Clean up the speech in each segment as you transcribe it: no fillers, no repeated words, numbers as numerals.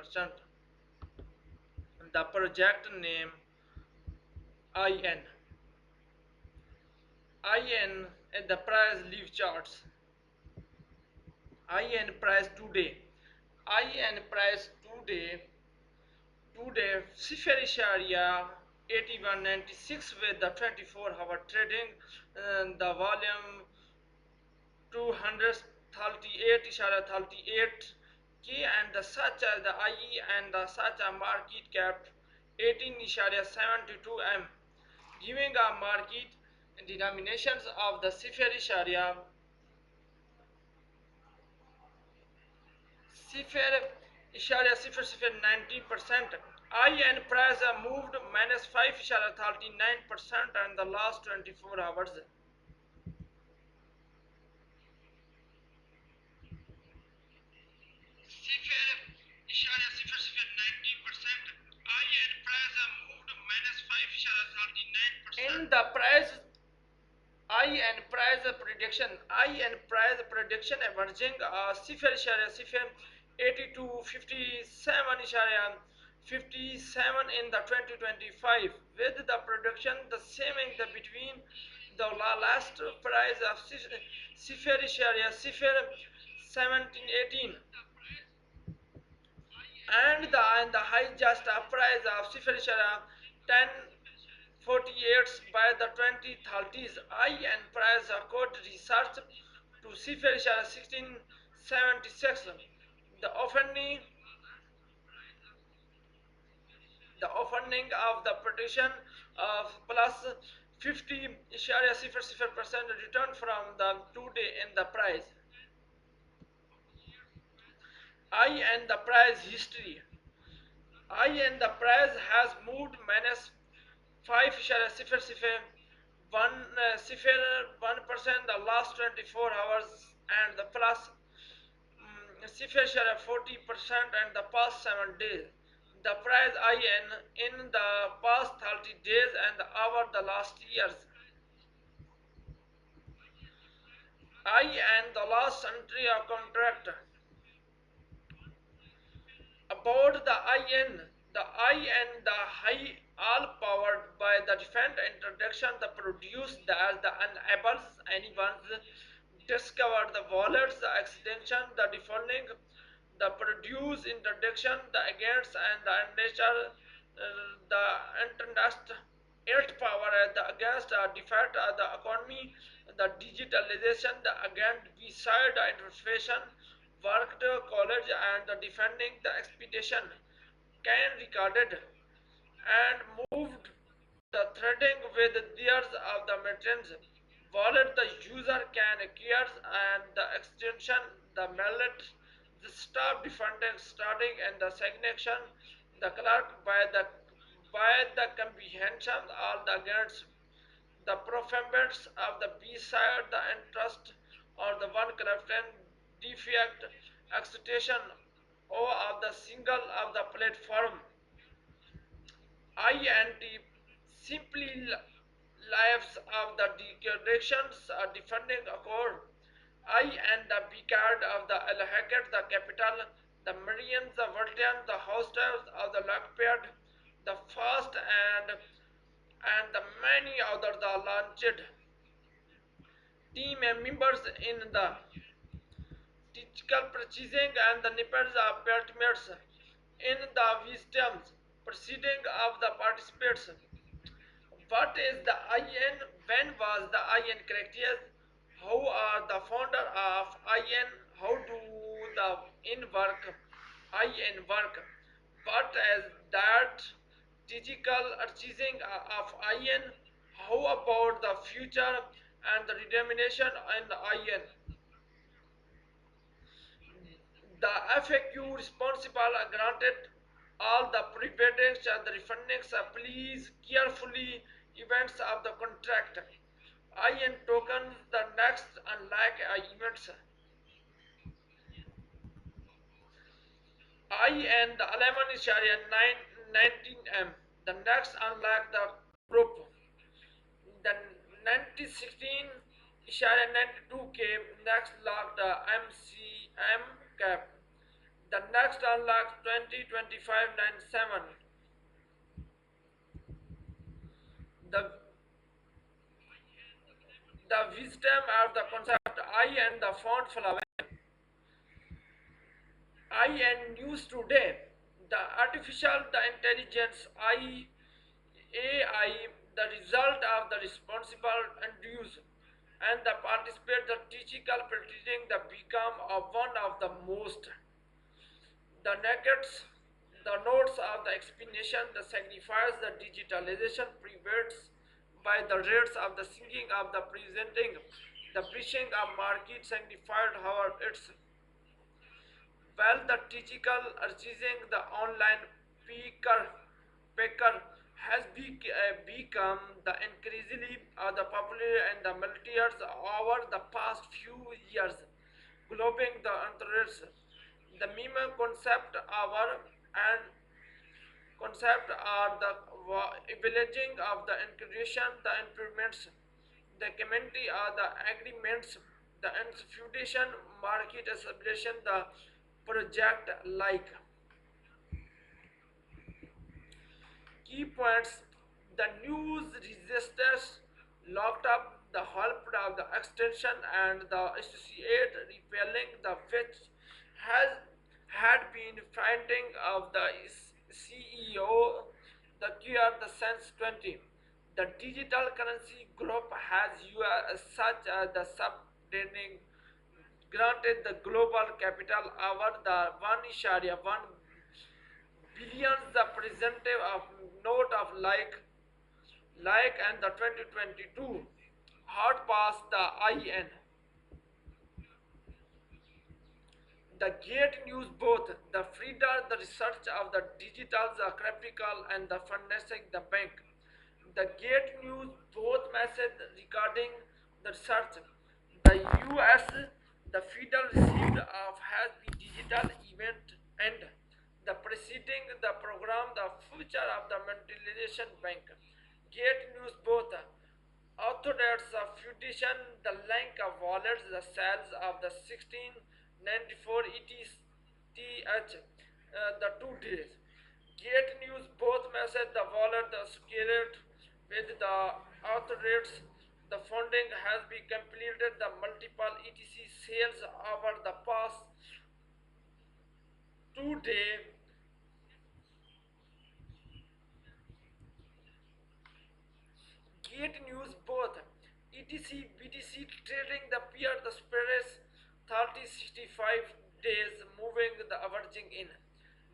50%. The project name IN. IN and the price leave charts. IN price today. IN price today CFutures area 8196 with the 24-hour trading, the volume 238.38 K, and the such as the IE and the such a market cap 18.72 M, giving a market denominations of the CFutures area. CFutures 90%. IN price moved minus 5.39% in the last 24 hours. In the price I and price prediction. I and price prediction emerging CFutures 82.57 57 in the 2025 with the production the same in the between the last price of CFutures 1718 and the high just price of CFutures 1048 by the 2030s. I and price code research to CFutures 1676. The opening the opening of the prediction of plus 50.00% return from the today in the price. I and the price history. I and the price has moved minus 5.01% the last 24 hours and the plus 40% and the past 7 days. The price in the past 30 days and over the last years. I and the last entry of contract. About the IN, the IN, the high all powered by the different introduction the produce as the enables anyone discover the wallets, the extension, the defining, the produce introduction, the against and the nature, the interest, earth power the against defect the economy, the digitalization, the against beside the inflation, worked college and the defending the expedition can recorded and moved the threading with layers of the maintenance wallet the user can acquire and the extension the mallet the stop defending starting and the signation the clerk by the comprehension all the against the performance of the B side the interest or the one crafted defect excitation or of the single of the platform INT simply lives of the declarations are defending a core. I and the B card of the allocated the capital, the millions, the Voltaire, the hostels of the Lockpad, the first and the many other the launched team members in the technical purchasing and the nippers of permits in the wisdoms proceeding of the participants. What is the IN? When was the IN created? How are the founder of IN? How do the in work? IN work? What is that digital achieving of IN? How about the future and the determination in the IN? The FAQ responsible are granted all the preparedness and the refundings please carefully events of the contract. IN tokens the next unlike events. IN the 11 is area 19M. The next unlike the group. The 1916 is area 92K next lock the MCM cap. The next unlock 2025-97. The the wisdom of the concept I and the font flower. I and news today. The artificial the intelligence AI, the result of the responsible and use, and the participate the teachical pretending the become of one of the most the nuggets, the notes of the explanation, the signifies the digitalization prevents by the rates of the singing of the presenting, the preaching of market signified however it's well the teachical urging the online speaker Packer has become the increasingly the popular and the militaries over the past few years, globing the interests. The meme concept our and concept are the villaging of the integration, the improvements, the community are the agreements, the institution market establishment, the project like. Key points: the news registers locked up the help of the extension and the associate repelling the which has had been finding of the CEO the QR the Sense 20. The digital currency group has US such as the subdening granted the global capital over the 1.1 billions the representative of note of and the 2022 hard pass the IN. The Gate News both the Frida the research of the digital the graphical and the financing the bank. The Gate News both message regarding the research. The US the federal received of has been digital event and the preceding the program the future of the mentalization bank. Gate News both Auto-Investp the link of wallets, the sales of the 1694 ETH, the 2 days. Gate News both message the wallet, the scaled with the auto rates. The funding has been completed, the multiple ETC sales over the past 2 days. Gate News both ETC BTC trading the peer the spreads 30 65 days moving the averaging in.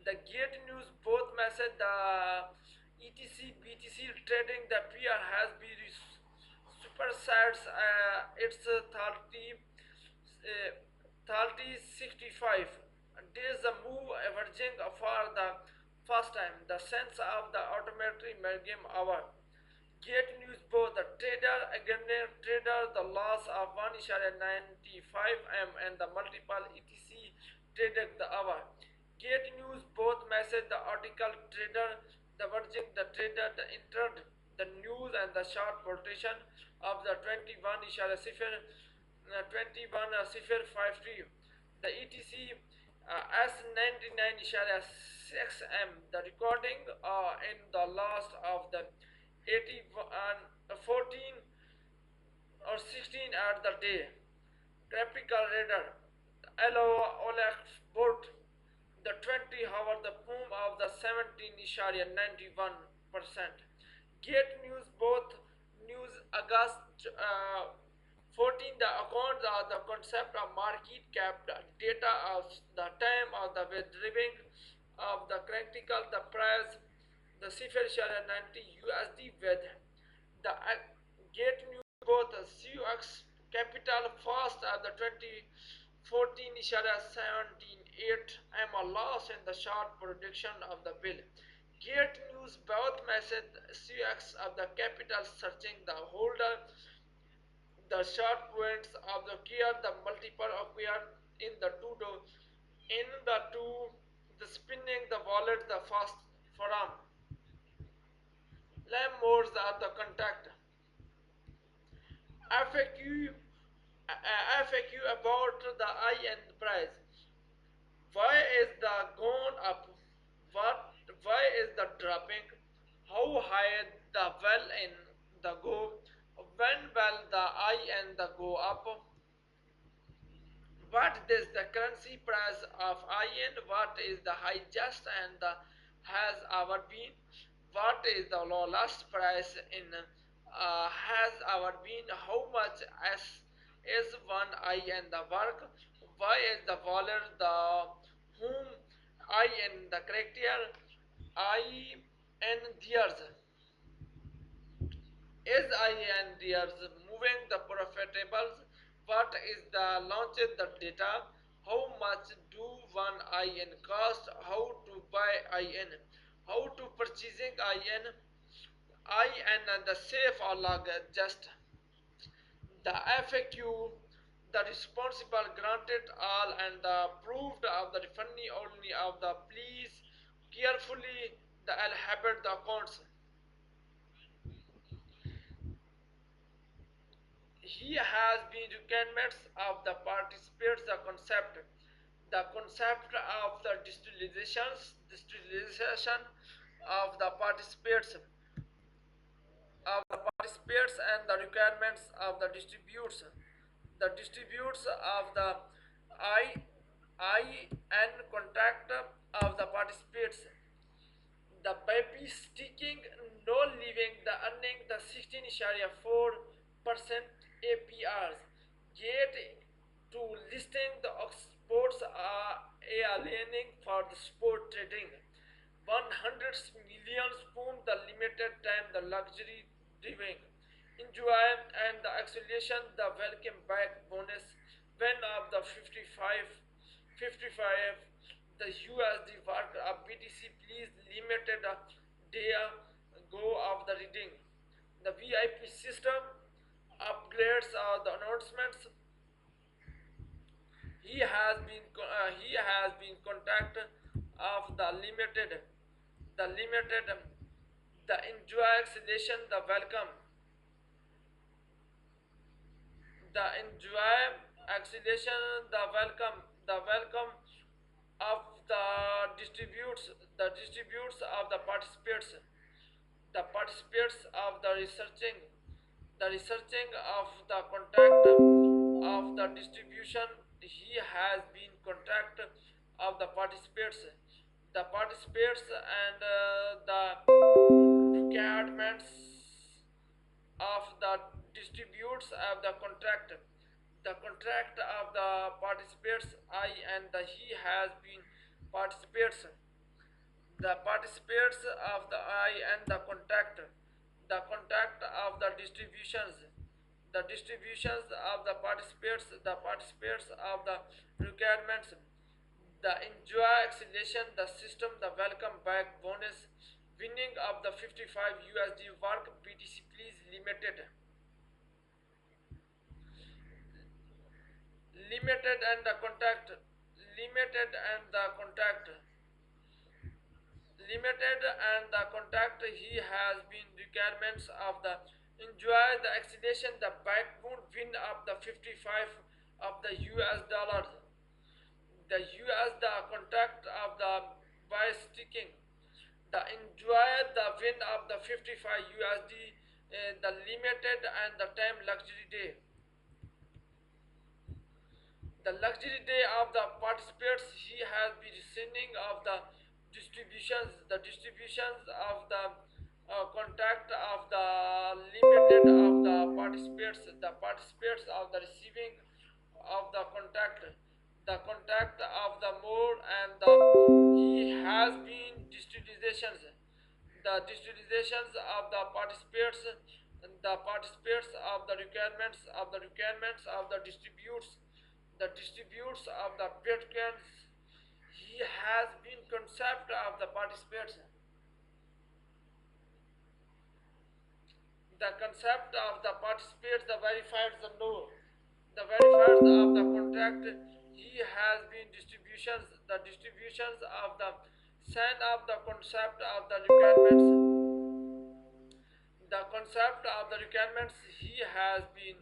The Gate News both message the ETC BTC trading the peer has been supersets it's 30 65 days the move averaging for the first time the sense of the automatic game hour. Gate News both the trader again trader the loss of 1.95 m and the multiple etc traded the hour. Gate News both message the article trader the verging the trader the entered the news and the short quotation of the 21 cipher 53 the etc S99 6M the recording in the last of the 14 or 16 at the day. Graphical radar. Hello Olex board. The 20 hour the boom of the 17.91%. Gate News both news August 14 the accounts are the concept of market cap the data of the time of the withdrawing of the critical the price the CFutures share 90 USD with the Gate News both CUX capital fast at the 2014 share 17.8 am a loss in the short prediction of the bill. Gate News both message CX of the capital searching the holder the short points of the gear the multiple appear in the two the spinning the wallet the fast forum. Lamb modes are the contact. FAQ FAQ about the I and price. Why is the gone up? What? Why is the dropping? How high the well in the go? When will the I and the go up? What is the currency price of IN? What is the highest and the has our been? What is the lowest price in has our been? How much S is one I and the work? Why is the waller the whom I in the character I and theirs? Is INDRs moving the profitables? What is the launched the data? How much do one IN cost? How to buy IN? How to purchasing IN? IN and the safe or log just the FAQ, the responsible granted all and the approved of the funny only of the please carefully the alphabet the accounts. He has been requirements of the participants the concept of the distillation of the participants and the requirements of the distributes of the I I and contract of the participants the baby sticking no leaving the earning the 16.4% APRs yet to listing the exports are aliening for the sport trading 100 million spoon the limited time the luxury driving enjoy and the acceleration the welcome back bonus when of the 55 the USD work of BTC please limited day go of the reading the VIP system upgrades or the announcements he has been contact of the limited the enjoy acceleration the welcome the enjoy acceleration the welcome of the distributes of the participants of the researching of the contact of the distribution he has been contact of the participants and the requirements of the distributes of the contract of the participants I and the he has been participates the participants of the I and the contact of the distributions of the participants of the requirements the enjoy acceleration the system the welcome back bonus winning of the 55 USD work BTC please limited and the contact limited and the contact limited and the contact he has been requirements of the enjoy the acceleration the backbone win of the 55 of the US dollars the US the contact of the by sticking the enjoy the win of the 55 USD the limited and the time luxury day the luxury day of the participants he has been sending of the distributions of the contact of the limited of the participants of the receiving of the contact of the more and the he has been distributions of the participants of the distributes of the bitcoins he has been concept of the participants the concept of the participants the verified the verifiers of the contract he has been distributions of the sign of the concept of the requirements he has been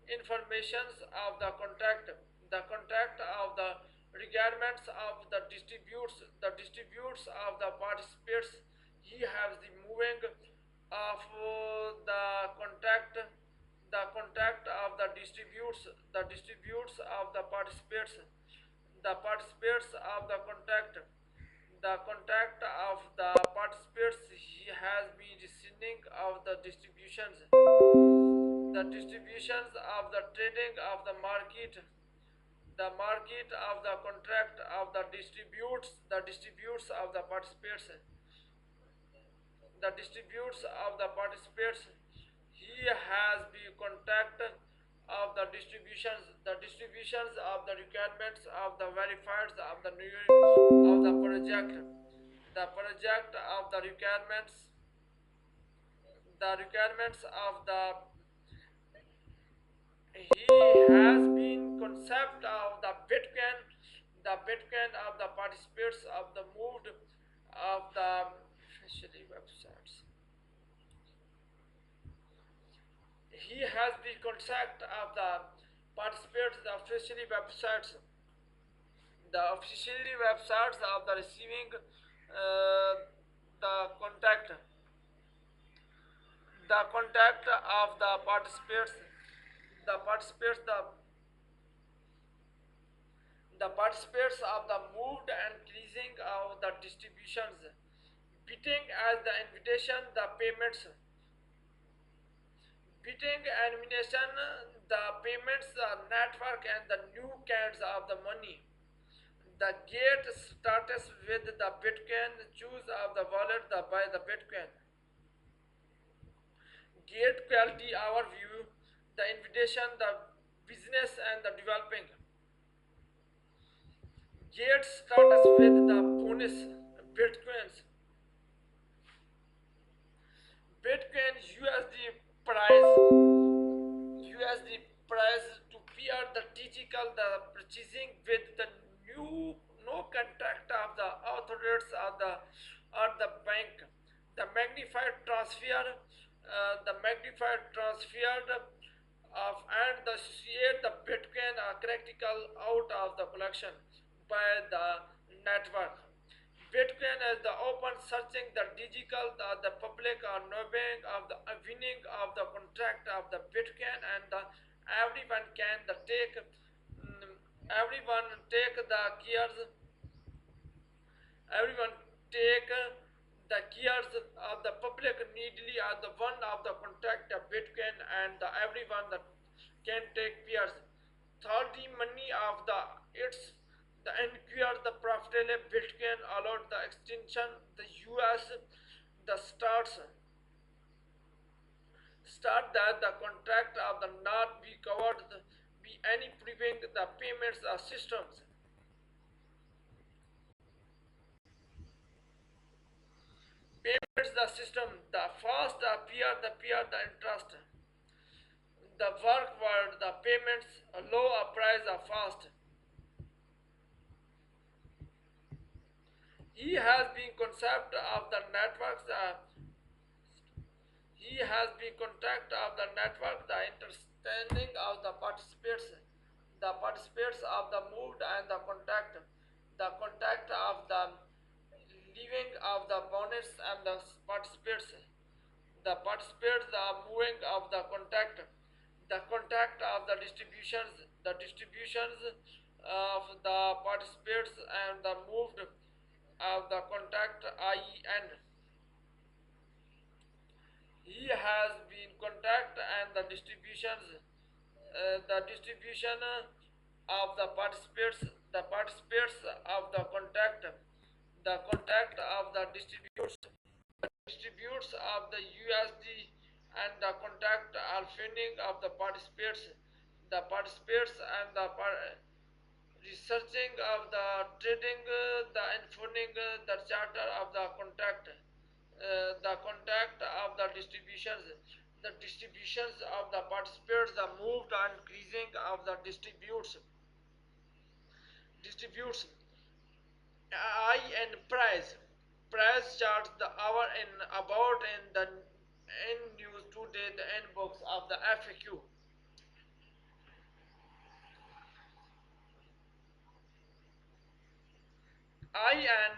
informations of the contract of the requirements of the distributes of the participants. He has the moving of the contract of the distributes of the participants of the contract of the participants. He has been rescinding of the distributions of the trading of the market of the contract of the distributes of the participants. He has been contact of the distributions of the requirements of the verifiers of the new of the project of the requirements of the he has been concept of the Bitcoin of the participants of the moved of the officially websites. He has been concept of the participants the officially websites of the receiving the contact of the participants of the moved and increasing of the distributions, beating as the invitation the payments, beating animation the payments network and the new kinds of the money. The gate starts with the Bitcoin choose of the wallet by the Bitcoin. Gate quality overview, the invitation, the business and the developing. Gate starts with the bonus Bitcoins. Bitcoin USD price to peer the digital the purchasing with the new no contract of the authorities or the bank. The magnified transfer of and the share the Bitcoin are critical out of the collection by the network. Bitcoin as the open searching the digital the public are knowing of the winning of the contract of the Bitcoin and the everyone can the take everyone take the cares everyone take the cares of the public needly are the one of the contract of Bitcoin and the everyone that can take peers. Thirdly, money of the its the NQR the profitable Bitcoin allowed the extension the US the start that the contract of the not be covered be any prevent the payments systems. Payments the system the fast peer the interest. The work word the payments low price fast. He has been concept of the networks he has been contact of the network, the understanding of the participants of the moved and the contact of the leaving of the bonus and the participants. The participants are moving of the contact of the distributions of the participants and the moved of the contact IEN. He has been contact and the distribution of the participants of the contact of the distributes of the USD and the contact are finding of the participants and researching of the trading the informing the charter of the contact of the distributions of the participants the moved and increasing of the distributes I and price charts the hour in about in the in news today the inbox of the FAQ. I and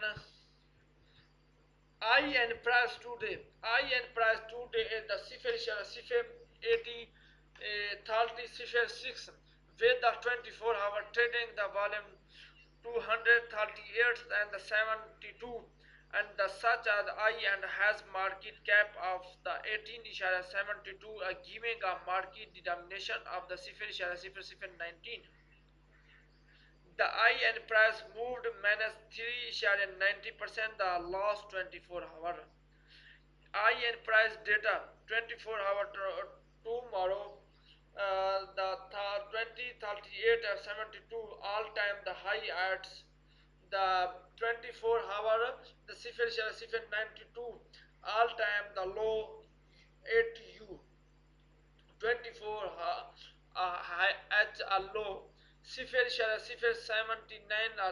IN price today. IN price today is the CFutures 80 30 CFutures 6 with the 24-hour trading the volume 238 and the 72 and the such as I and has market cap of the 18.72 giving a market denomination of the CFutures 19. The IN price moved minus 3.90% the last 24 hour. IN price data 24-hour tomorrow the 2038 72 all time the high at the 24-hour the CFutures 92 all time the low 8U 24 high at a low CFutures 79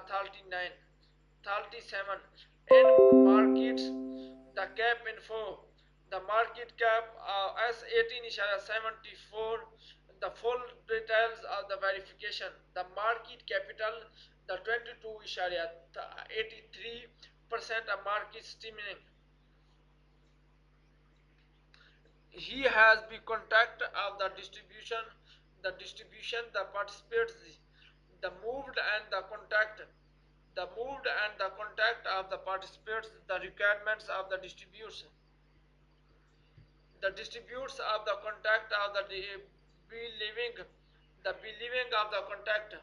39 37 in markets the cap info the market cap S18 is 74 the full details of the verification the market capital the 22 is 83% of market streaming he has been contact of the participants the moved and the contact of the participants the requirements of the distribution the distributes of the contact of the believing of the contact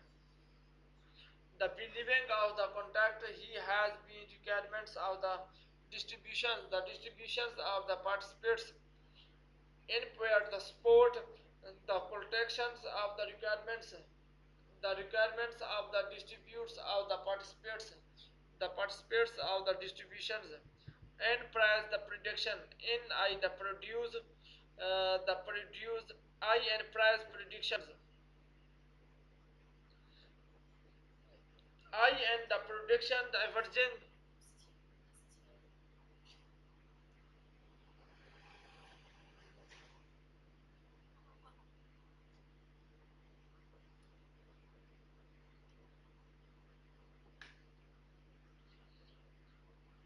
the believing of the contact he has been requirements of the distributions of the participants input the sport the protections of the requirements of the distributes of the participants of the distributions and price the prediction in I the produce I and price predictions I and the prediction the averaging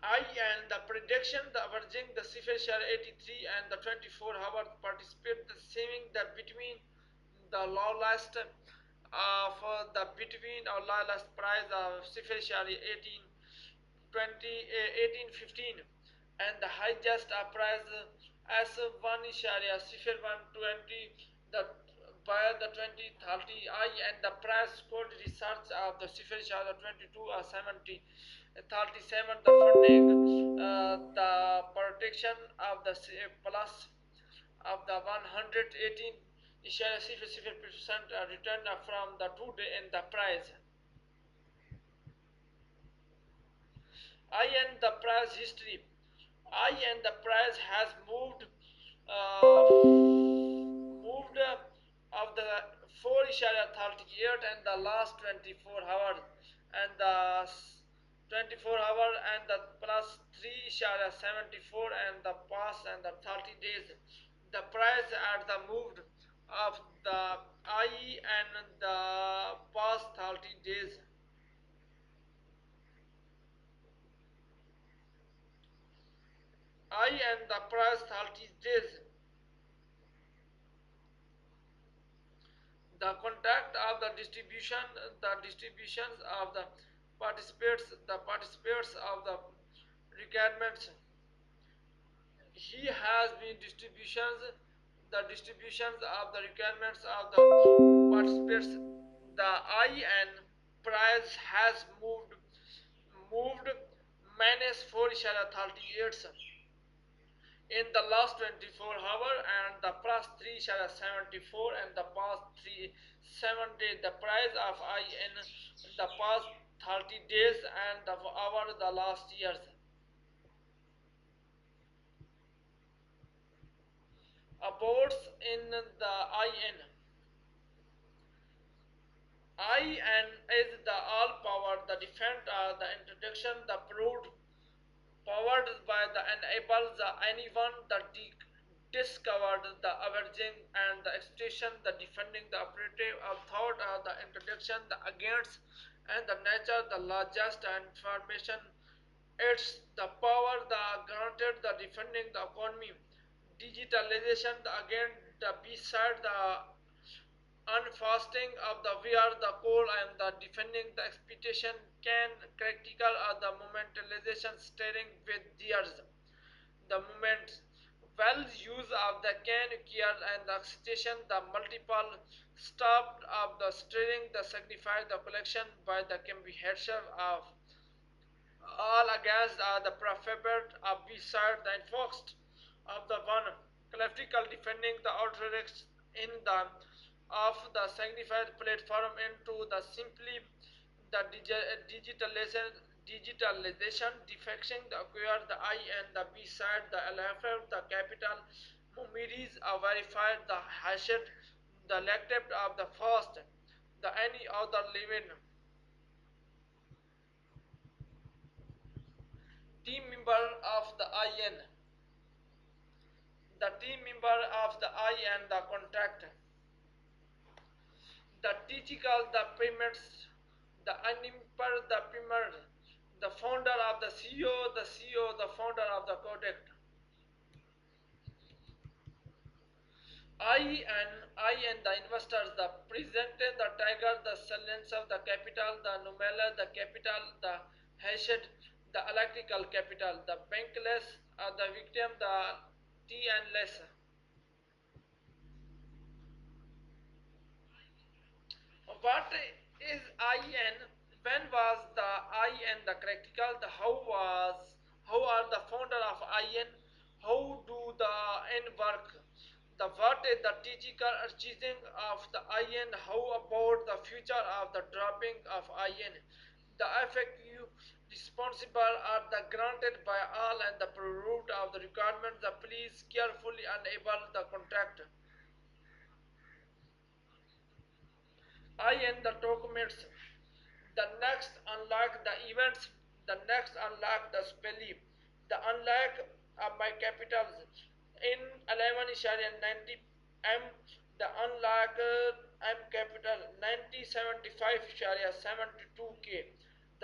I and the prediction, the averaging, the CFutures 83 and the 24-hour participate the saving the between the lowest for the between or lowest price of CFutures 18 20 1815 and the highest price as 1.0120 the by the 2030 I and the price code research of the CFutures 22 or 70 37 the funding the protection of the plus of the 118 share 50% return from the 2 day in the price I and the price history I and the price has moved of the 4.38 and the last 24 hours and the 24 hour and the plus 3.74 and the past and the 30 days the price at the moved of the IE and the past 30 days I and the price 30 days the contact of the distributions of the participants of the requirements he has been distributions of the requirements of the participants the IN price has moved minus 4.38 in the last 24 hour and the plus 3.74 and the past 3 7 days the price of in the past 30 days and the hour the last years aborts in the IN is the all power the defend the introduction the proved powered by the enables the anyone that discovered the averaging and the extension the defending the operative of thought the introduction the against and the nature the largest information. It's the power the granted the defending the economy. Digitalization again the beside the unfasting of the where the coal and the defending the expectation can critical are the momentalization steering with theirs. The moment well use of the can care and the excitation the multiple stop of the steering the signify the collection by the can be headship of all against the prophet of beside the enforced of the one classical defending the outrage in the of the signified platform into the simply the digitalization defecting the acquire the I and the B side the LFF the capital memories are verified the hashed the lecture of the first the any other living team member of the IN, the team member of the I and the contract, the typical the payments, the unimper the primer, the founder of the CEO, the CEO, the founder of the product. I and the investors, the presented the tiger, the silencer, the capital, the numella, the capital, the hashed, the electrical capital, the bankless, the victim, the T and less. What is IN? When was the IN the critical? The how are the founder of IN? How do the N work? The what is the typical achieving of the IN? How about the future of the dropping of IN? The FAQ responsible are the granted by all and the root of the requirement. The please carefully enable the contract. I and the documents. The next unlock the events. The next unlock the spelling. The unlock of my capitals in 11.90 M. The unlock M capital 9075.72K.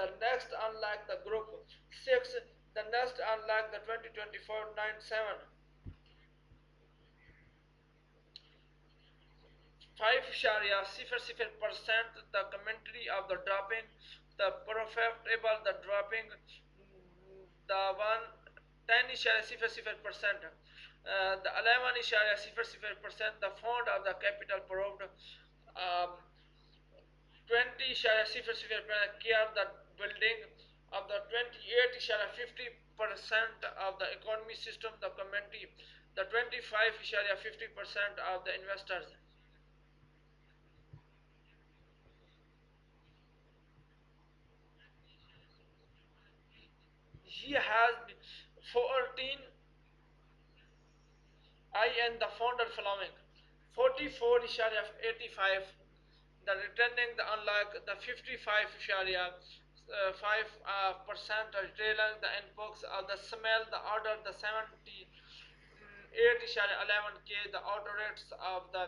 The next unlock the group 6. The next unlock the 2024-97. 5.00% the commentary of the dropping, the profitable the dropping, the one 10.00%, the 11.00% the fund of the capital proved, 20.00% care the building of the 28.50% of the economy system the commentary, the 25.50% of the investors. He has 14 I and the founder following 44 Sharia of 85, the returning the unlock the 55 Sharia 5% retailing the inbox of the smell the order the 78 Sharia 11K the order rates of the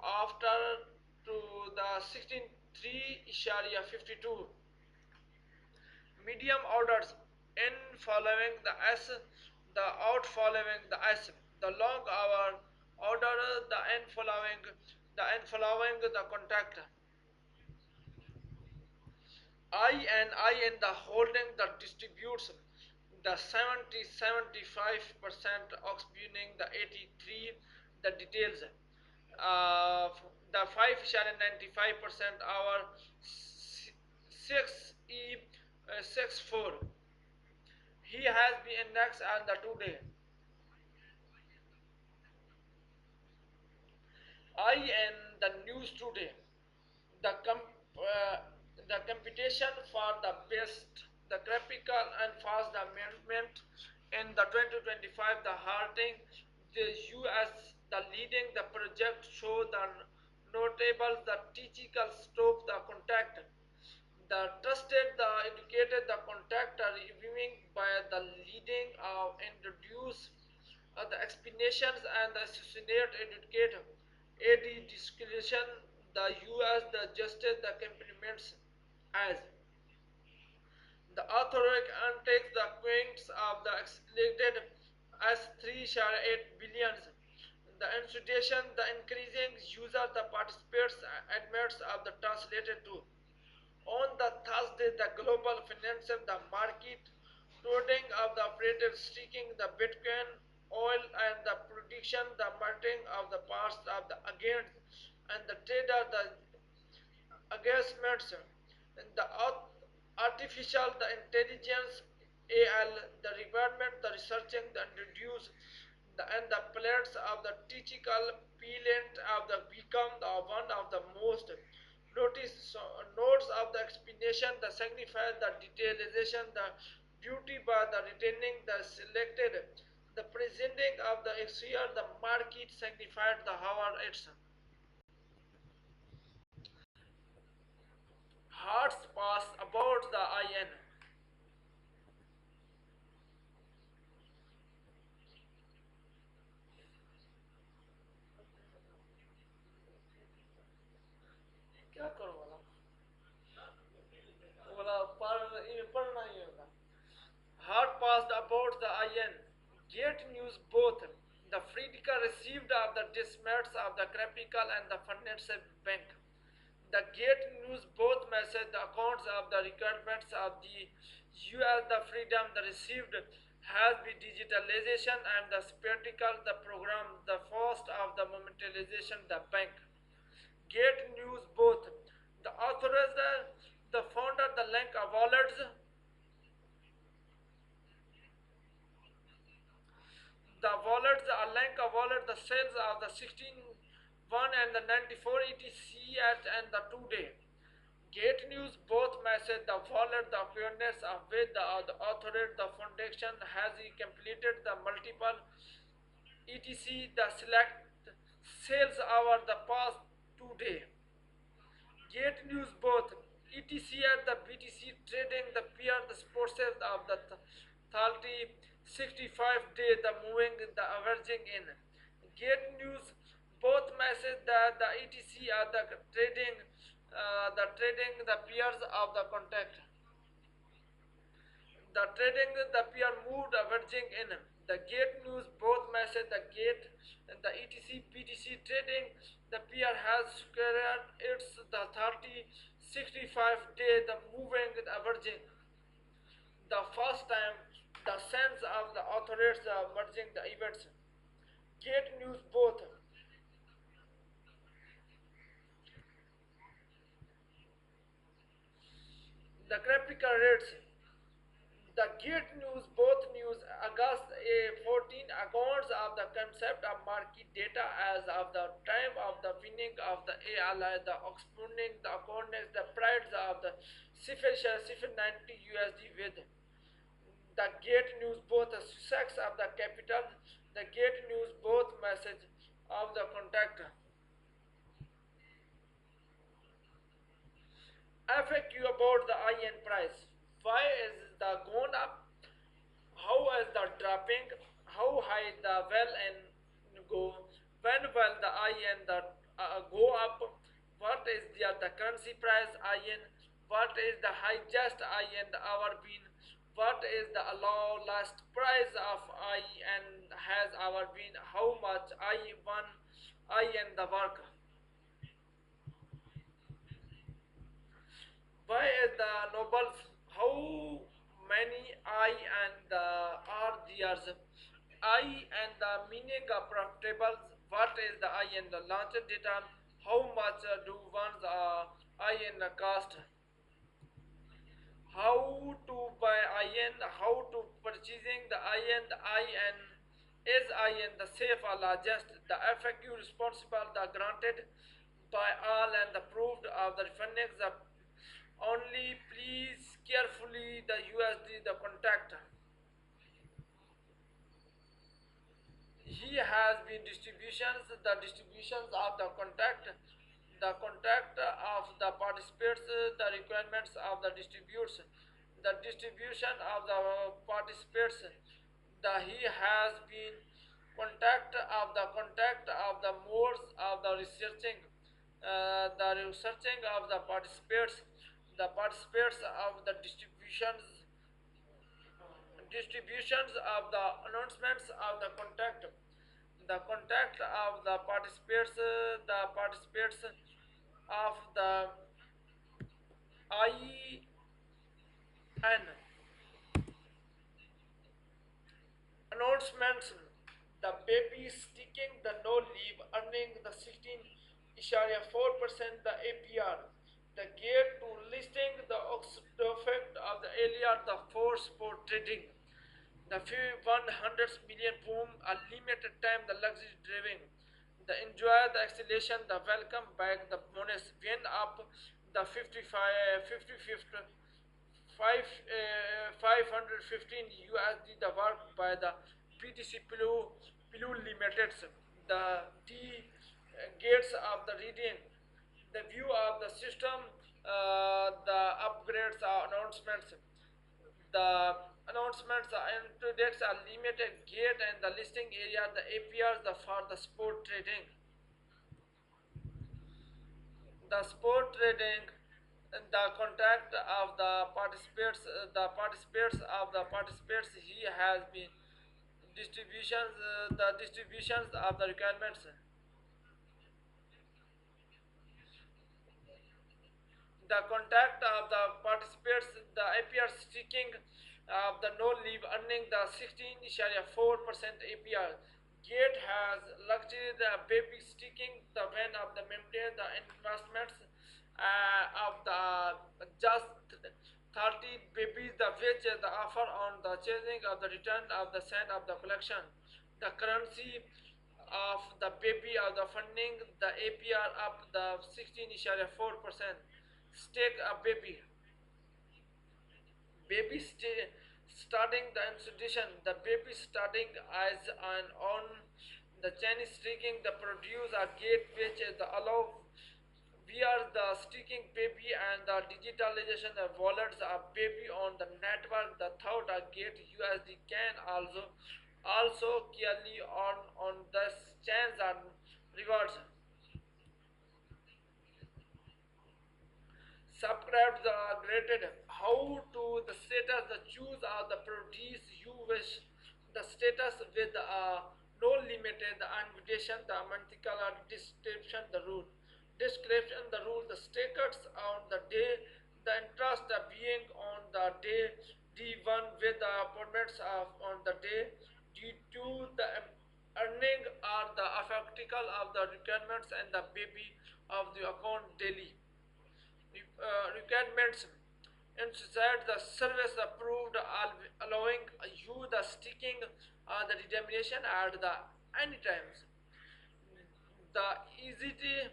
after to the 16.3 Sharia 52 medium orders in following the S, the out following the S, the long hour order the n following the contact. I and the holding the distributes the 75% oxbuning the 83 the details the 5 share 95% hour 6e 64 he has been indexed on the today. I and the news today. The uh, the computation for the best, the graphical and fast amendment in the 2025 the Harding, the US the leading the project show the notable the technical stop the contact. The trusted the educated the contact are reviewing by the leading introduce the explanations and the associate educator AD discussion the US the justice the compliments. as the authoric takes the quints of the selected as 3.8 billions. The institution, the increasing user, the participants admits of the translated to. On the Thursday, the global financial the market trading of the operators seeking the Bitcoin, oil, and the prediction the melting of the parts of the against and the trader the againstments and the artificial the intelligence AL the requirement the researching the introduce the and the players of the technical brilliant of the become the one of the most notice notes of the explanation the signify the detailization the beauty by the retaining the selected the presenting of the sphere the market signified the hour its hearts pass about the IN. क्या करो वाला वाला पढ़ना ही होगा hard passed about the IN. Get news both. The Friedika received of the dismerits of the Capital and the Financial Bank. The Gate News both message the accounts of the requirements of the US the freedom the received has been digitalization and the spectacle the program the first of the momentalization the bank. Gate News both. The authors the founder the link of wallets the wallets are like a wallet the sales of the 16 1 and the 94 ETCs and the 2 day. Gate News both message the wallet the awareness of with the authority the foundation has completed the multiple ETC the select sales over the past 2 day. Gate News both ETC and the BTC trading the peer the sports of the 30 65 day the moving the averaging in. Gate News both message that the ETC are the trading the peers of the contact the trading the peer moved averaging in. The Gate News both message the Gate and the ETC BTC trading the peer has secured its the 30 65 day the moving the averaging. The first time the sense of the authorities are merging the events. Gate News both the graphical rates. The Gate News both news August 14 accounts of the concept of market data as of the time of the winning of the ALI the exploding the accordance the price of the CFutures 90 USD with the Gate News both the success of the capital the Gate News both message of the contact FAQ about the IN price. Why is the gone up? How is the dropping? How high the well and go? When will the IN the go up? What is the currency price IN? What is the highest IN the hour been? What is the allow last price of IN has our been? How much I won IN the work? Why is the nobles how many I and the are theirs I and the meaning of profitable what is the I and the launch data how much do ones I and the cost how to buy IN, how to purchasing the IN, the IN is IN the safe or largest, the FAQ responsible, the granted by all and the proved of the fundings the only please carefully the USD the contact. He has been distributions the distributions of the contact of the participants the requirements of the distributes the distribution of the participants the he has been contact of the modes of the researching of the participants The participants of the distributions of the announcements of the contact, the contact of the participants of the IEN, announcements, the baby sticking the no leave earning the 16.4% the APR, the gate to listing the effect of the area the force for trading, the few 100 million boom a limited time the luxury driving, the enjoy the acceleration the welcome back the bonus win up the 55th 515 USD the work by the PTC Pilu Limited, the T gates of the reading, the view of the system, the upgrades announcements, the announcements introducts a limited gate and the listing area, the APRs for the sport trading. The sport trading, the contact of the participants he has been distributions of the requirements, the contact of the participants, the APR sticking of the no leave earning the 16.4% APR. Gate has luxury the baby sticking the when of the maintain the investments of the just 30 babies the which the offer on the chasing of the return of the send of the collection, the currency of the baby of the funding the APR up the 16.4%. Stake a starting the institution, the baby starting as an on the Chinese sticking the produce a gate which is the allow we are the sticking baby and the digitalization the wallets are baby on the network the thought a gate USD can also clearly on the chance and rewards. Subscribe the graded how to the status the choose or the produce you wish the status with no limited the invitation the mantical description the rule the stickers on the day the interest the being on the day d1 with the appointments of on the day d2 the earning are the affectical of the requirements and the baby of the account daily requirements inside the service approved allowing you the sticking the determination at the any times the easy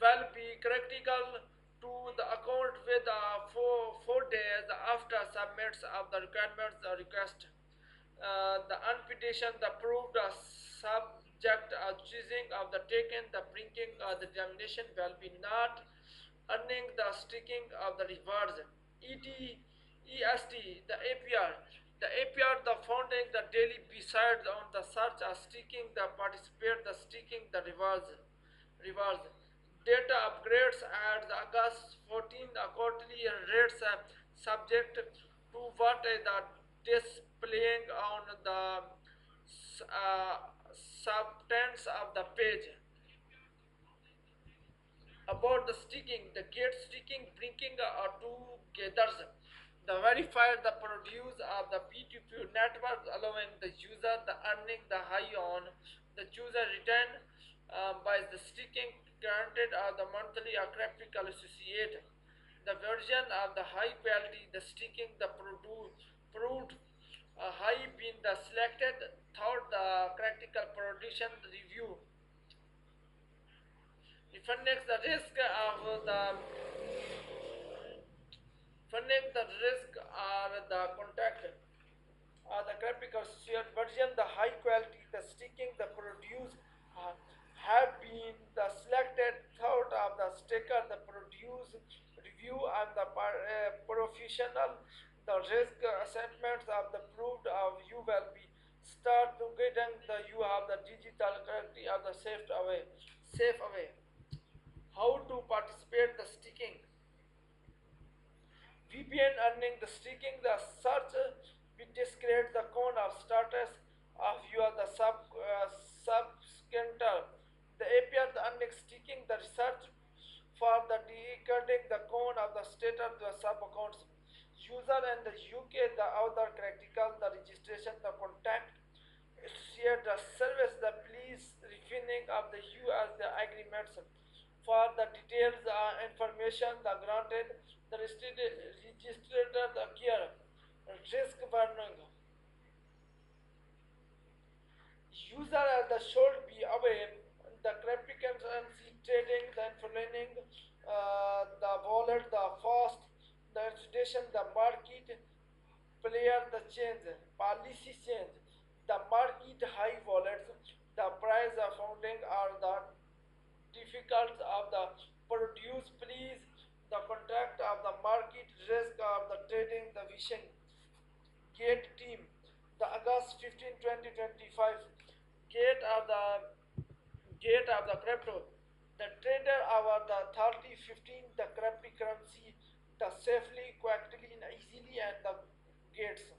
will be critical to the account with 4 days after submits of the requirements request. The unpetition the proved subject of choosing of the taken the bringing the examination will be not earning the sticking of the rewards. EST the APR. The APR the founding the daily besides on the search are sticking the participate the sticking the rewards. Data upgrades at the August 14 quarterly rates subject to what is the displaying on the substance of the page. About the sticking, the gate sticking, brinking are together. The verifier, the produce of the P2P network allowing the user the earning the high on the user return by the sticking granted are the monthly or graphical associate. The version of the high quality, the sticking the proved high being the selected thought the critical production review. Funding the risk of the funding the risk are the contact the graphical shared version the high quality the sticking the produce uh, have been the selected thought of the sticker the produce review and the professional the risk assessments of the proved of you will be start to getting the you have the digital quality of the safe away how to participate the sticking VPN earning the streaking the search we discredit the cone of status of your the subscriptor. The API the earning streaking the research for the decoding the cone of the status the sub accounts. User and the UK the other critical the registration the contact share the service the please refining of the U as the agreements for the details information the granted the registered the care risk burning user as the should be aware the cryptocurrency trading the influencing the wallet the fast the institution the market player the change policy change the market high wallets the price of founding are the difficult of the produce please the contract of the market risk of the trading the vision gate team the August 15 2025 gate of the crypto the trader over the 3015 the cryptocurrency the safely quickly and easily and the gates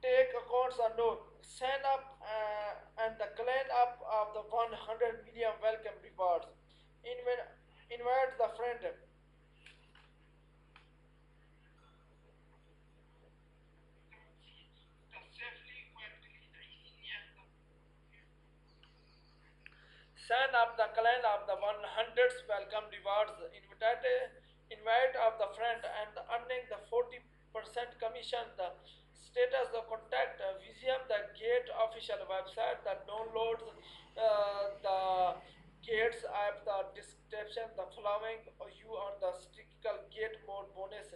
take accounts are known sign up and the clean up of the 100 million welcome rewards invite the friend sign up the clan of the 100s welcome rewards invite of the friend and earning the 40% commission the status the contact vision the gate official website the downloads the gates app the description the following you on the statistical gate mode bonus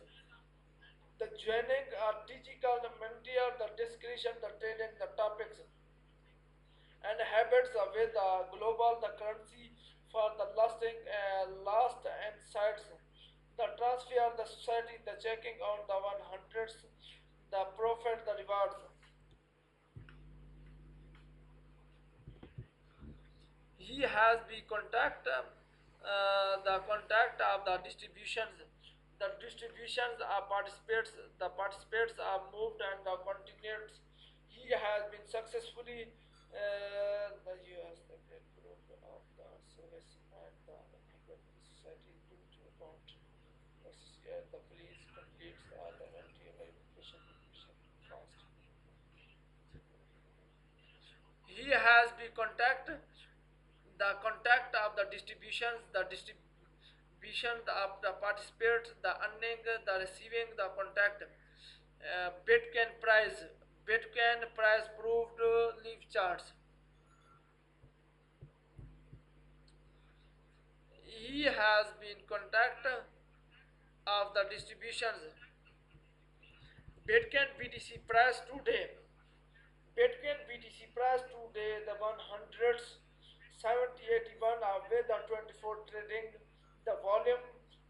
the joining digital material the description the trading the topics and habits with the global the currency for the lasting last and sites the transfer the society the checking on the 100s the profit the rewards he has been the contact of the distributions the distributions are participates the participates are moved and the continues he has been successfully the US the great group of the service and the society due to account the police completes the volunteer verification fast he has been contact of the distributions the distribution of the participants the earning the receiving the contact bitcoin price proved leaf charts he has been contact of the distributions bitcoin btc price today Bitcoin BTC price today the 170.81 with the 24 trading the volume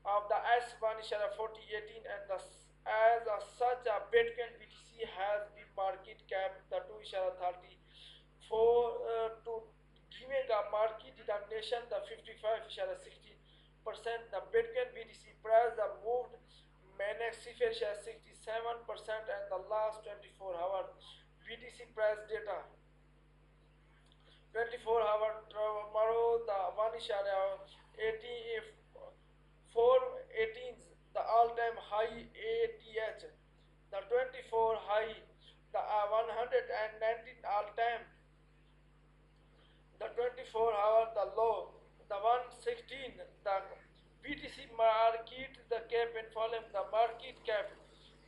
of the S1 is 4018 and the as a such a Bitcoin BTC has been market cap the 2 is 30 for to giving a market determination the 55 is 60% the Bitcoin BTC price the moved Manex 67% and the last 24 hours BTC price data 24-hour tomorrow the one is 80 418 the all-time high ATH the 24 high the 119 all-time the 24-hour the low the 116 the BTC market the cap in volume the market cap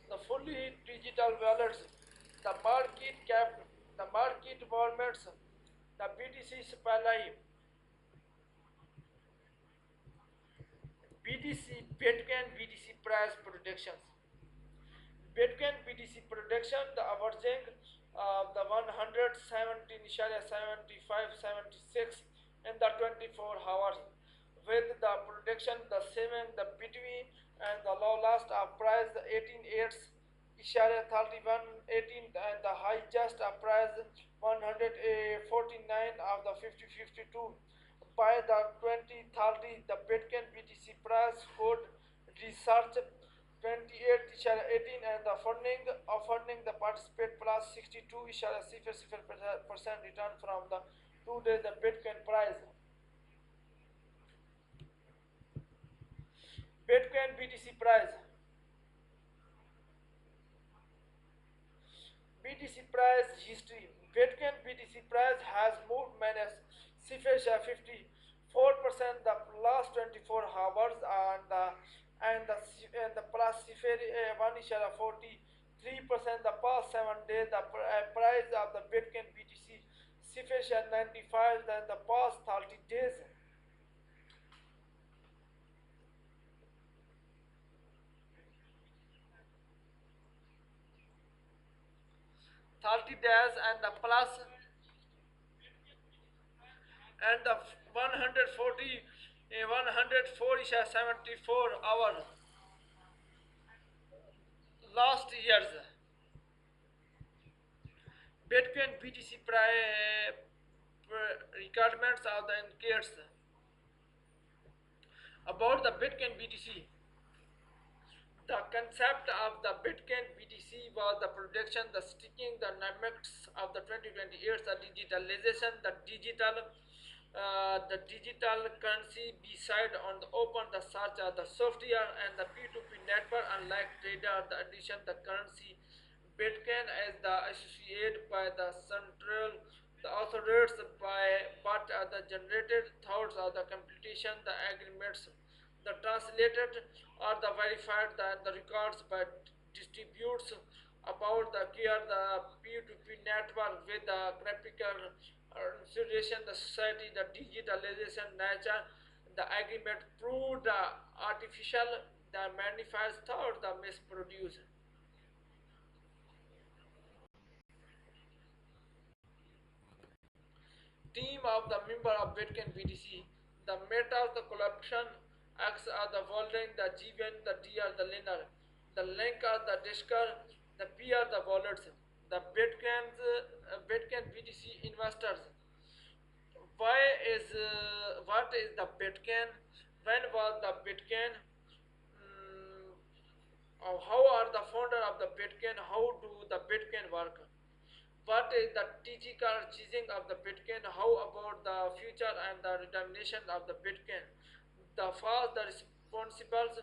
the fully digital wallets the market cap the market movements the BTC supply BTC Bitcoin BTC price predictions Bitcoin BTC prediction the averaging of the 117 75 76 in the 24 hours with the prediction the saving the between and the low last of price the 18 eights Ishara 31 18 and the high just a price 149 of the 50 52 by the 2030 the Bitcoin BTC price could research 28-18 and the funding the participate plus 62-0% return from the 2 days the Bitcoin price. Bitcoin BTC price. BTC price history. Bitcoin BTC price has moved minus 54% the last 24 hours and the plus 1 43% the past 7 days. The price of the Bitcoin BTC 95 than the past 30 days. 30 days and the plus and the 140 104 hours last year's Bitcoin BTC requirements of the indicates about the Bitcoin BTC. The concept of the Bitcoin BTC was the production, the sticking, the dynamics of the 2028, the digitalization, the digital currency beside on the open the search of the software and the P2P network. Unlike trader, the addition the currency Bitcoin as the associated by the central the authorities by but the generated thoughts of the computation the agreements the translated or the verified the records by distributes about the care the P2P network with the graphical consideration the society the digitalization nature the agreement through the artificial the magnifies thought the misproduce team of the member of Bitcoin BTC. The meta of the collection acts as the wallet, the GVN, the DR, the liner. The link are the Discord, the P are the wallets. The Bitcoin BTC investors. Why is what is the Bitcoin? When was the Bitcoin? Mm, how are the founder of the Bitcoin? How do the Bitcoin work? What is the technical choosing of the Bitcoin? How about the future and the determination of the Bitcoin? The first, the responsibles,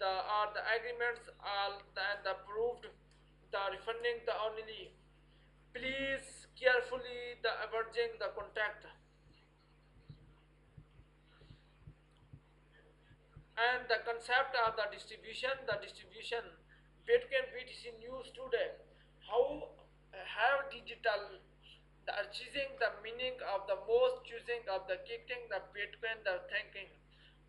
the are the agreements, all and the approved, the refunding the only. Please carefully the averaging the contact and the concept of the distribution Bitcoin BTC news today how have digital the achieving the meaning of the most choosing of the kicking the Bitcoin the thinking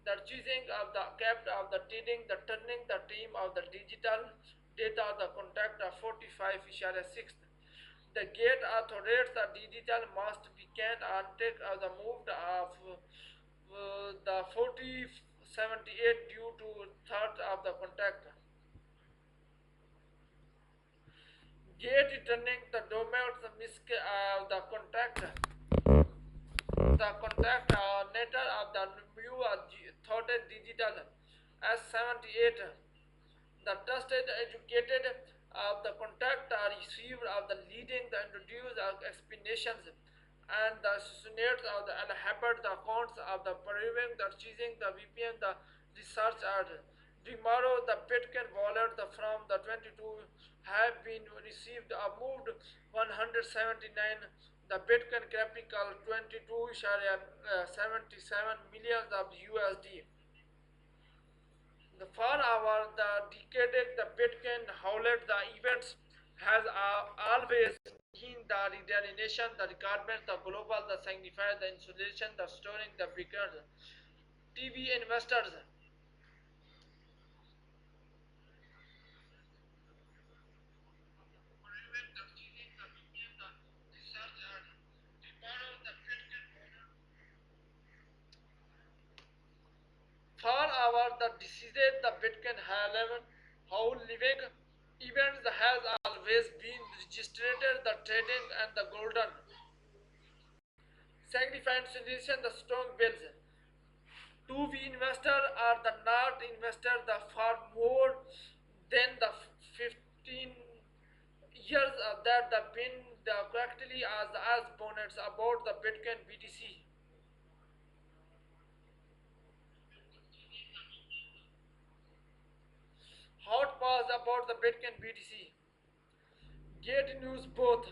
the choosing of the kept of the trading the turning the team of the digital data the contact of 45 ishara 6 the gate authorities the digital must be can and take the moved of the 4078 due to third of the contact. Gate returning the domain the misc the contact. The contact nature of the new third digital S78 the trusted educated of the contact are received of the leading the introduced of explanations and the associates of the inhabit the accounts of the proving the choosing the VPN the research are tomorrow the Bitcoin wallet the from the 22 have been received moved 179 the Bitcoin capital 22.77 millions of USD the for our the decade the Bitcoin howled the events has always been the redesignation, the requirement, the global, the signifier, the insulation, the storing, the bigger TV investors. For our the decision the Bitcoin level how living events has always been registered the trading and the golden sanctified solution the strong bills To be investor are the not investor the for more than the 15 years that the been the correctly as bonus about the Bitcoin BTC. Hot was about the Bitcoin BTC. Get news both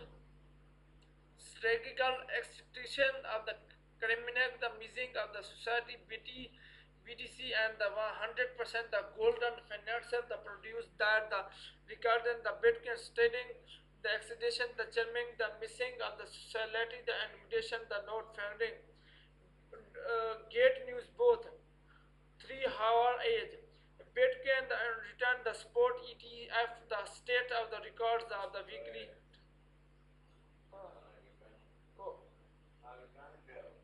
strategical extinction of the criminal, the missing of the society BTC and the 100% the golden financial the produce that the regarding the Bitcoin trading, the excitation, the charming, the missing of the society, the invitation, the not finding. Get news both 3 hour age. Bitcoin the return the sport ETF, the state of the records of the weekly.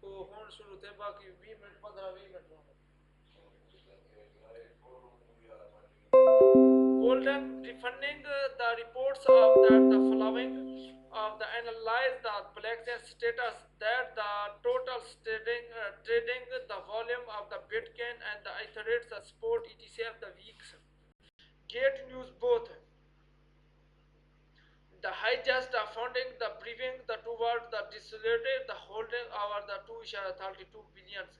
ਉਹ ਹੁਣ ਸ਼ੁਰੂ ਤੇ ਬਾਕੀ 20 minute 15-20 minute Golden refunding the reports of that the following of the analyze the blockchain status that the total trading the volume of the Bitcoin and the iterates the sport etc of the weeks. Get news both the high just the funding the briefing the toward the dislocated the holding over the 2.32 billions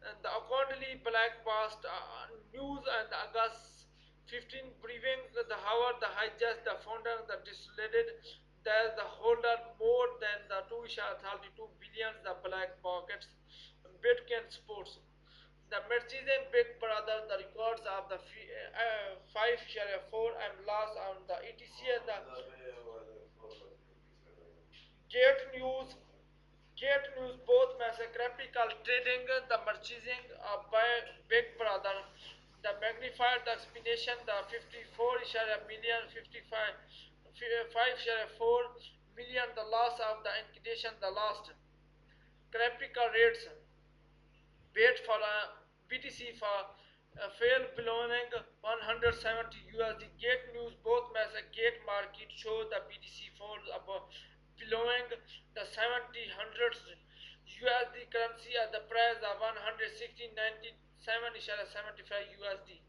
and the accordingly black past news and the August 15 briefing the however the high just the founder the dislocated that the holder more than the 2.32 billions the black pockets Bitcoin sports the Mercedes Big Brother, the records of the 5 share 4 and loss on the ETC and the Jet News. Jet News both graphical trading, the merchandising by Big Brother, the magnified the explanation, the 54 share million, 55 5 share 4 million, the loss of the incantation, the last graphical rates wait for a BTC for fail belonging 170 USD. Gate news both match a gate market show the BTC falls above belonging the 70 hundreds USD currency at the price of 116.97.75 USD.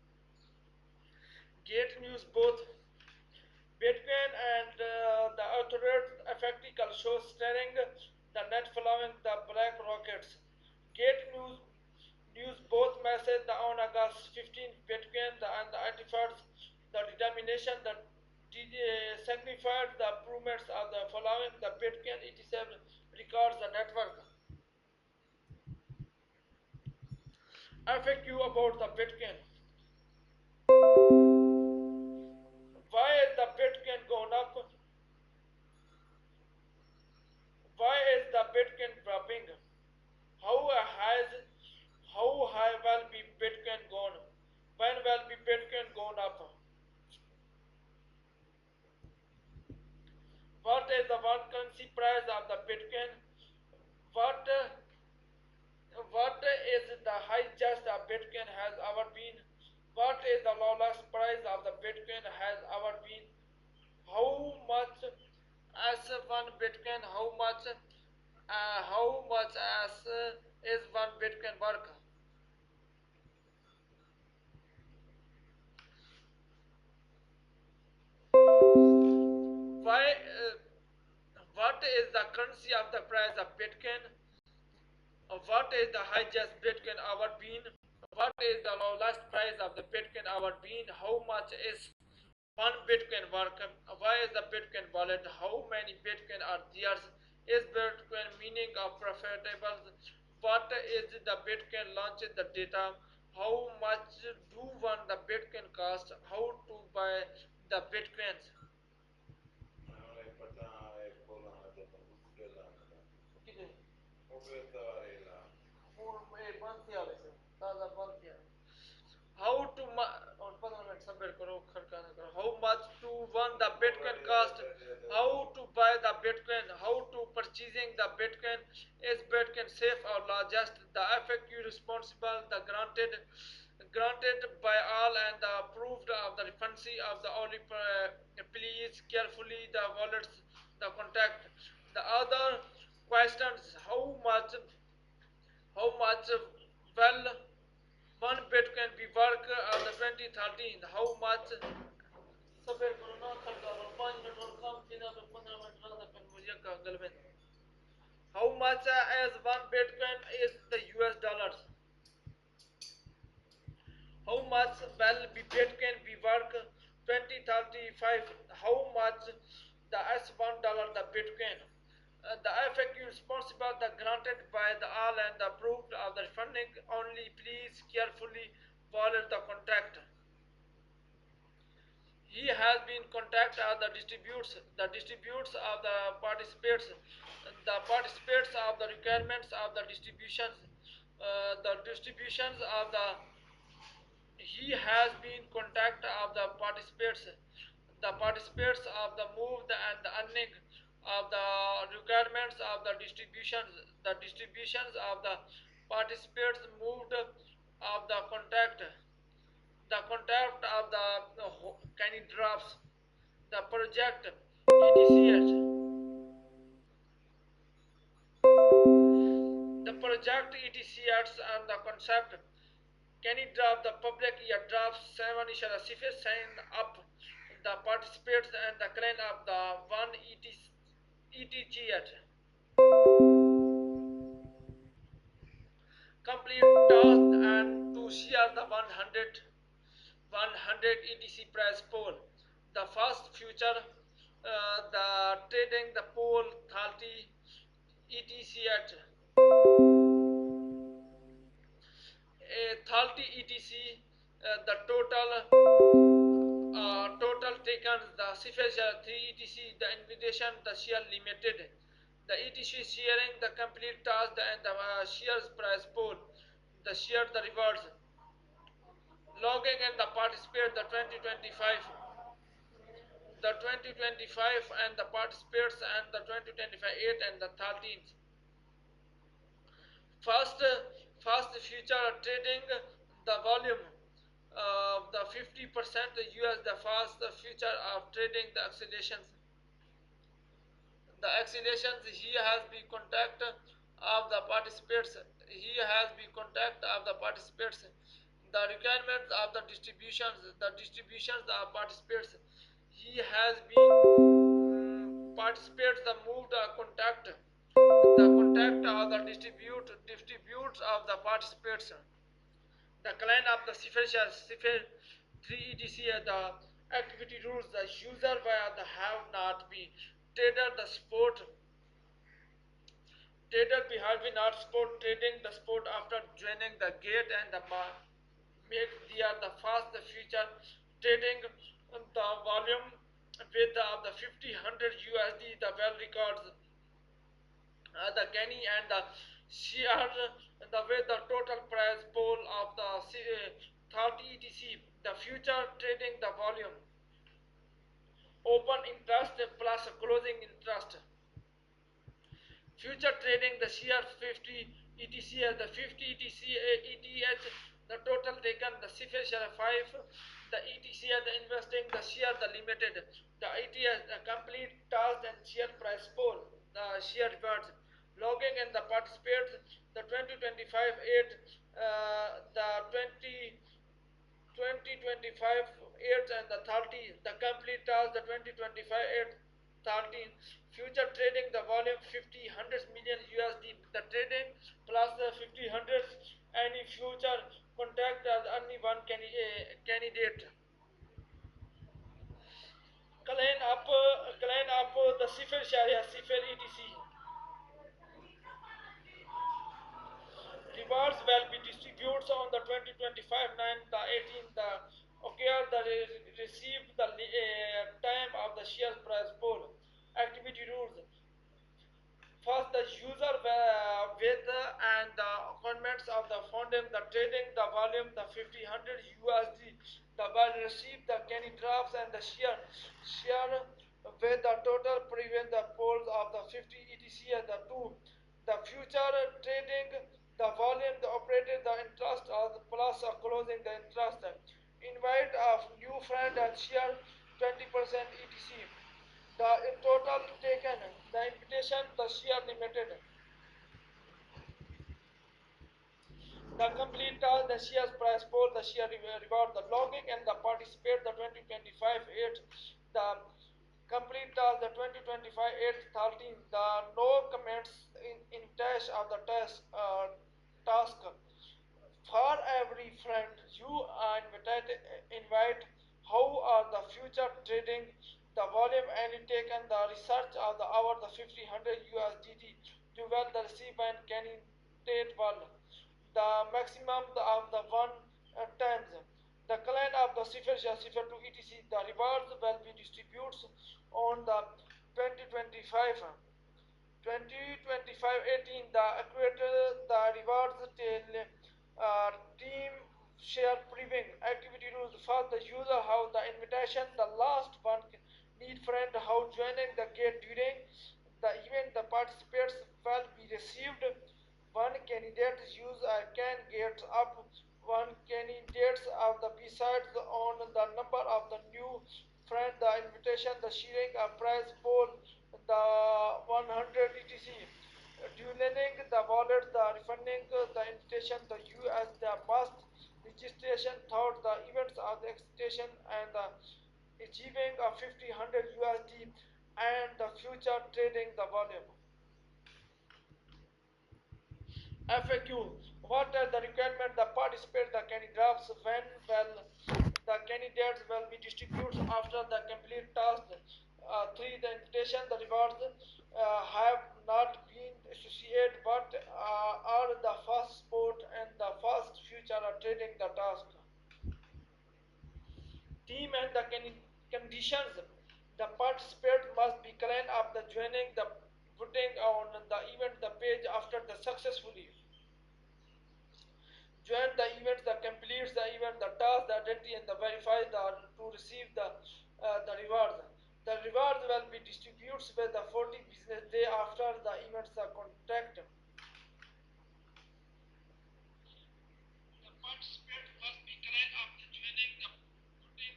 Gate news both Bitcoin and the authorities effectively show staring the net following the black rockets. Gate news both message the on August 15 Bitcoin and the artifacts the determination that signified the improvements of the following the Bitcoin 87 records the network. FAQ about the Bitcoin. Why is the Bitcoin gone up? Why is the Bitcoin dropping? How has how high will be Bitcoin gone? When will be Bitcoin gone up? What is the one currency price of the Bitcoin? What what is the highest of Bitcoin has ever been? What is the lowest price of the Bitcoin has ever been? How much as one Bitcoin? How much as is one Bitcoin worth? Why? What is the currency of the price of Bitcoin? What is the highest Bitcoin ever been? What is the lowest price of the Bitcoin ever been? How much is one Bitcoin worth? Why is the Bitcoin wallet? How many Bitcoin are there? Is Bitcoin meaning of profitable? What is the Bitcoin launch the data? How much do one the Bitcoin cost? How to buy the Bitcoins? How to और 15 minute submit करो खड़काना करो how much to one the Bitcoin cost how to buy the Bitcoin how to purchasing the Bitcoin is Bitcoin safe or not just the FAQ responsible the granted by all and the approved of the refundancy of the only please carefully the wallets the contact the other questions how much well one Bitcoin be work of the 2013 how much सफेद करो ना कल का 5 minute और काम किया तो 15 minute रहा था मुझे का गलबे how much as one Bitcoin is the US dollars how much will be Bitcoin be worth 2035 how much the S1 dollar the Bitcoin the FAQ responsible the granted by the all and the approved of the funding only please carefully follow the contract he has been contact of the distributes of the participants of the requirements of the distributions the distributions of the he has been contact of the participants of the moved and the earning of the requirements of the distributions of the participants moved of the contact of the canny drafts the project etc the project etc and the concept can it drop the public year drafts 7 ishara sifir sign up the participants and the claim of the one etc complete task and to share the 100 etc price pool the first future the trading the pool 30 etc a 30 etc the total taken the CFutures 3 etc the invitation the share limited the etc sharing the complete task and the shares price pool the share the rewards logging and the participate the 2025 and the participates and the 2025 8 and the 13th first future trading the volume of the 50% US the fast future of trading the accelerations he has been contact of the participants he has been contact of the participants the requirements of the distributions of participants he has been participates the moved the contact of the distributes of the participants the client of the cipher 3 etc the activity rules the user where the have not been trader the sport trader behind be not sport trading the sport after joining the gate and the make the fast the future trading the volume with the 50 USD the well records the Kenny and the share the way the total price pool of the 30 etc the future trading the volume open interest plus closing interest future trading the share 50 etc the 50 ETH the total taken the CFA share 5 the etc the investing the share the limited the ETH the complete task and share price pool the share rewards logging and the participants the 2025 8 the 2025 8 and the 30 the complete task the 2025 8 13 future trading the volume 50 100 million USD the trading plus the 50 100 any future contact as only one candidate claim up the cipher share cipher etc rewards will be distributed on the 2025 9 the 18 the occur the receive the time of the share price pool activity rules first the user with and the comments of the funding the trading the volume the 50 100 USD the will receive the canny drafts and the share with the total prevent the polls of the 50 etc and the 2 the future trading the volume the operated the interest of the plus or closing the interest invite of new friend and share 20% etc the total taken the invitation the share limited The complete task, the shares price poll, the share reward, the logging, and the participate, the 2025 8, the complete task, the 2025 8 13, the no comments in dash of the task. For every friend you invite how are the future trading, the volume and taken, the research of the hour, the 50 USDT, you will the receive and candidate one, the maximum of the one times. The client of the CFutures to etc. The rewards will be distributed on the 2025 2025-18, the accurate the rewards tail team share preview activity rules for the user how the invitation the last one need friend how joining the gate during the event the participants will be received one candidate use can get up one candidates of the besides on the number of the new friend the invitation the sharing a prize poll the 100 etc dueling the wallet the refunding the invitation the us the must registration thought the events of the excitation and the achieving a 50 USD and the future trading the volume. FAQ. What are the requirements? The participant, the candidates, when will the candidates will be distributed after the complete task. Three, the invitation, the rewards have not been associated but are the first sport and the first future are trading the task. Team and the conditions. The participant must be clean of the joining the putting on the event the page after the successfully join the event, the completes the event, the task, the identity, and the verify the to receive the rewards. The rewards will be distributed by the 40 business day after the events are contact. The participant must be clean of the joining the putting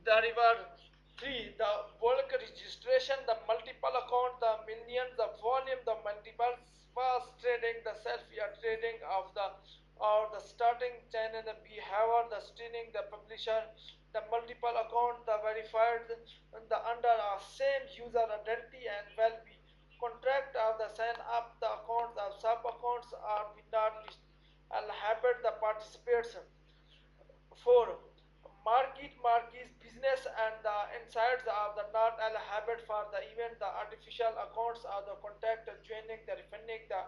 the reward. 3, the bulk registration, the multiple account, the millions, the volume, the multiple fast trading, the self-year trading of the starting chain and the behavior, the streaming, the publisher, the multiple account, the verified, and the under a same user identity and will be contract of the sign up the accounts of sub accounts are not habit the participants. 4. Market business and the insights of the not al habit for the event the artificial accounts of the contact joining the refunding the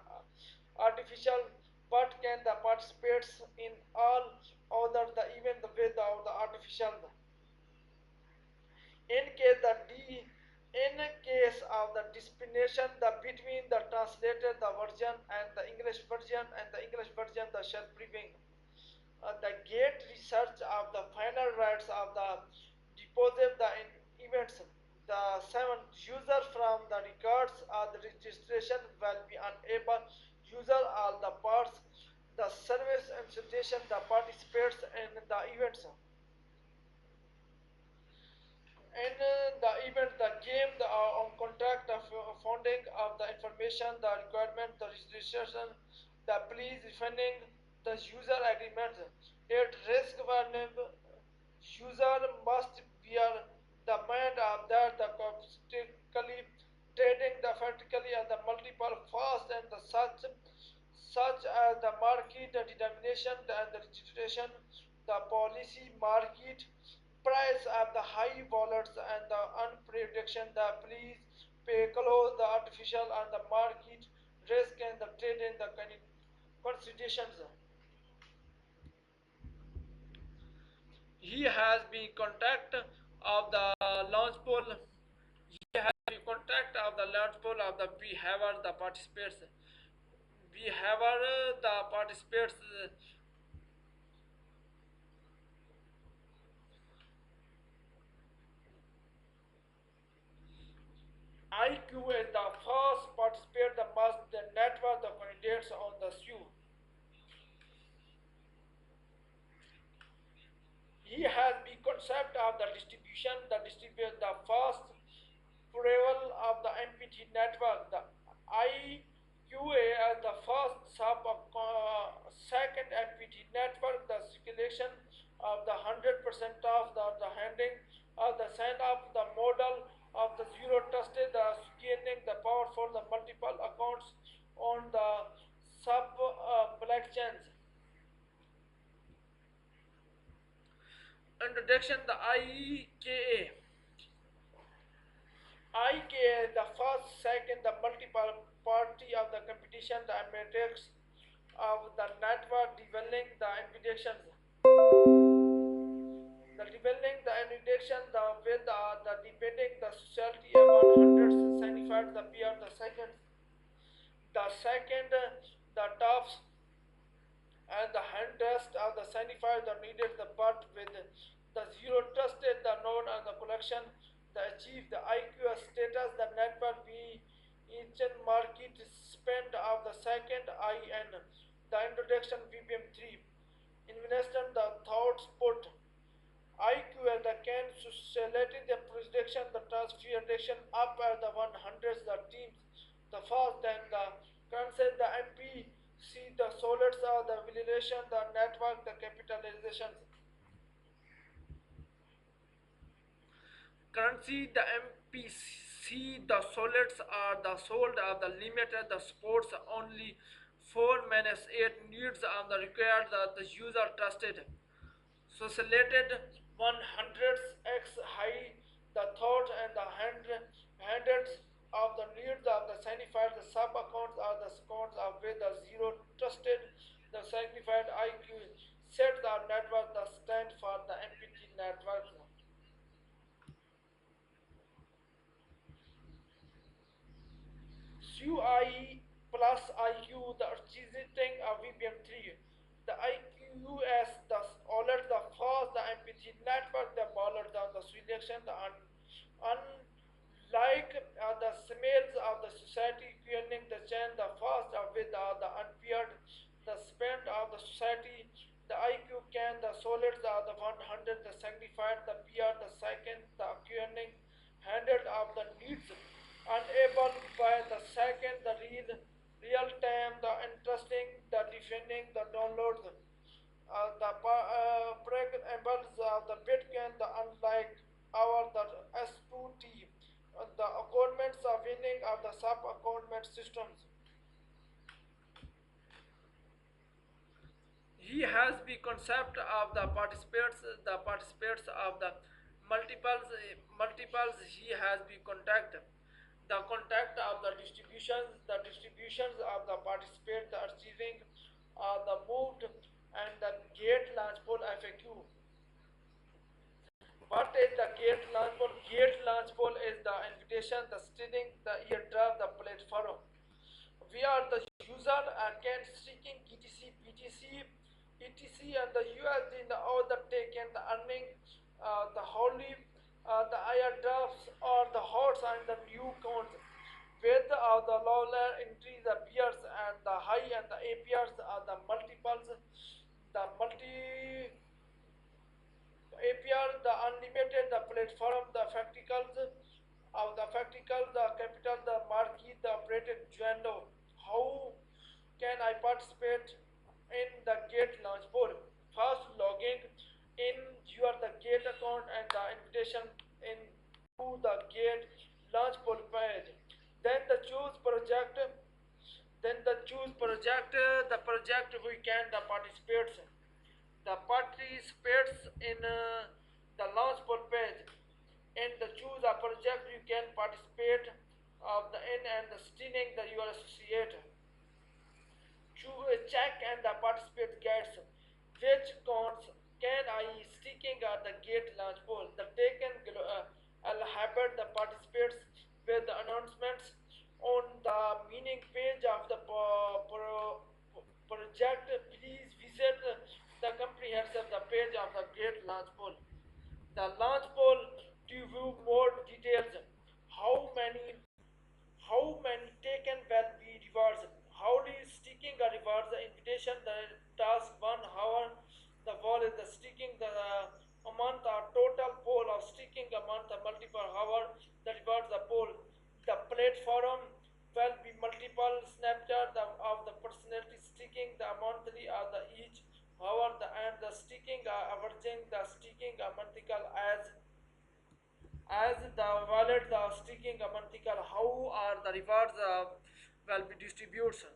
artificial but can the participates in all other the event without the artificial in case the in case of the discrimination the between the translated the version and the English version and the English version the shall prevail the gate research of the final rights of the deposit the events the 7 user from the records or the registration will be unable user all the parts the service and suggestion the participates in the events in the event the game the on contract of funding of the information the requirement the registration the police defending the user agreement it risk warning user must bear the mind of that the constantly trading the vertically and the multiple fast and the such as the market the determination and the registration the policy market price of the high wallets and the unprediction the please pay close the artificial and the market risk and the trade in the considerations. He has been contact of the launch pool. He has been contact of the launch pool of the behavior the participants. Behavior the participants IQ is the first participant the must the network the candidates on the queue. He has the concept of the distribution, the distribute the first preval of the MPT network, the IQA as the first introduction of the 100% of the handing of the sign up the model of the zero trusted the scaling the power for the multiple accounts on the sub blockchains. Introduction the IKA, the first, second, the multiple party of the competition, the metrics of the network developing the invitations. The developing the invitation, the with the debating the society among hundreds signified the peer, the second, the tops and the hand test are the signifier that needed the but with the zero trusted the node and the collection the achieve the IQ status the network be each market spend of the second IN the introduction VPM3 investment the thoughts put IQ and the can sociality the prediction the transfer up at the 100s the teams the first then the concept the MP see the solids are the validation the network the capitalizations currency the MPC the solids are the sold are the limited the sports only 4 minus 8 needs are the required the user trusted so selected 100x high the thought and the hundreds of the needs of the signified the sub accounts are the accounts of with the zero trusted the signified IQ set the network the stand for the MPT network. UI plus IQ, the achieving a VPM3. The IQS, the alert, the fast, the MPT network, the baller, the selection, the unlike the smells of the society, querying the chain, the fast with the unpaired, the spend of the society, the IQ can, the solids are the 100, the signified, the PR, the second, the querying, handed of the needs unable by the second the real time the interesting the defending the downloads the preambles of the bitcoin the unlike our the S2T the accountments of winning of the sub accountment systems. He has the concept of the participants of the multiples he has the contact of the distributions of the participants the achieving the moved and the gate launch pool FAQ. What is the gate launch pool? Gate launch pool is the invitation, the stealing, the airdrop, the platform. We are the user can seeking etc etc and the USD in the other taken the earning the holy the airdrops or the horse and the new coins with the lower entry the peers and the high and the APRs are the multiples the multi APR, the unlimited, the platform, the facticals, the factical, the capital, the marquee, the operated Juando. How can I participate in the gate launch pool? First, logging in your the gate account and the invitation in to the gate launch pool page. Then the choose project. Then the choose project. The project we can the participates the participates in the launch pool page and the choose a project you can participate of the in and the stealing the your associate choose check and the participate guides which counts can I sticking at the gate launch pool the taken habit the participates with the announcements on the meaning page of the project please visit the comprehensive the page of the great launch pool the launch pool to view more details how many taken will be rewards how is sticking a rewards the invitation the task 1 hour the wall is the sticking the a month or total poll of sticking a month a multiple hour the rewards the poll the platform will be multiple snapshot of the personality sticking the monthly or the each However, the sticking averaging the sticking montical as the wallet the sticking montical how are the rewards will be distributed.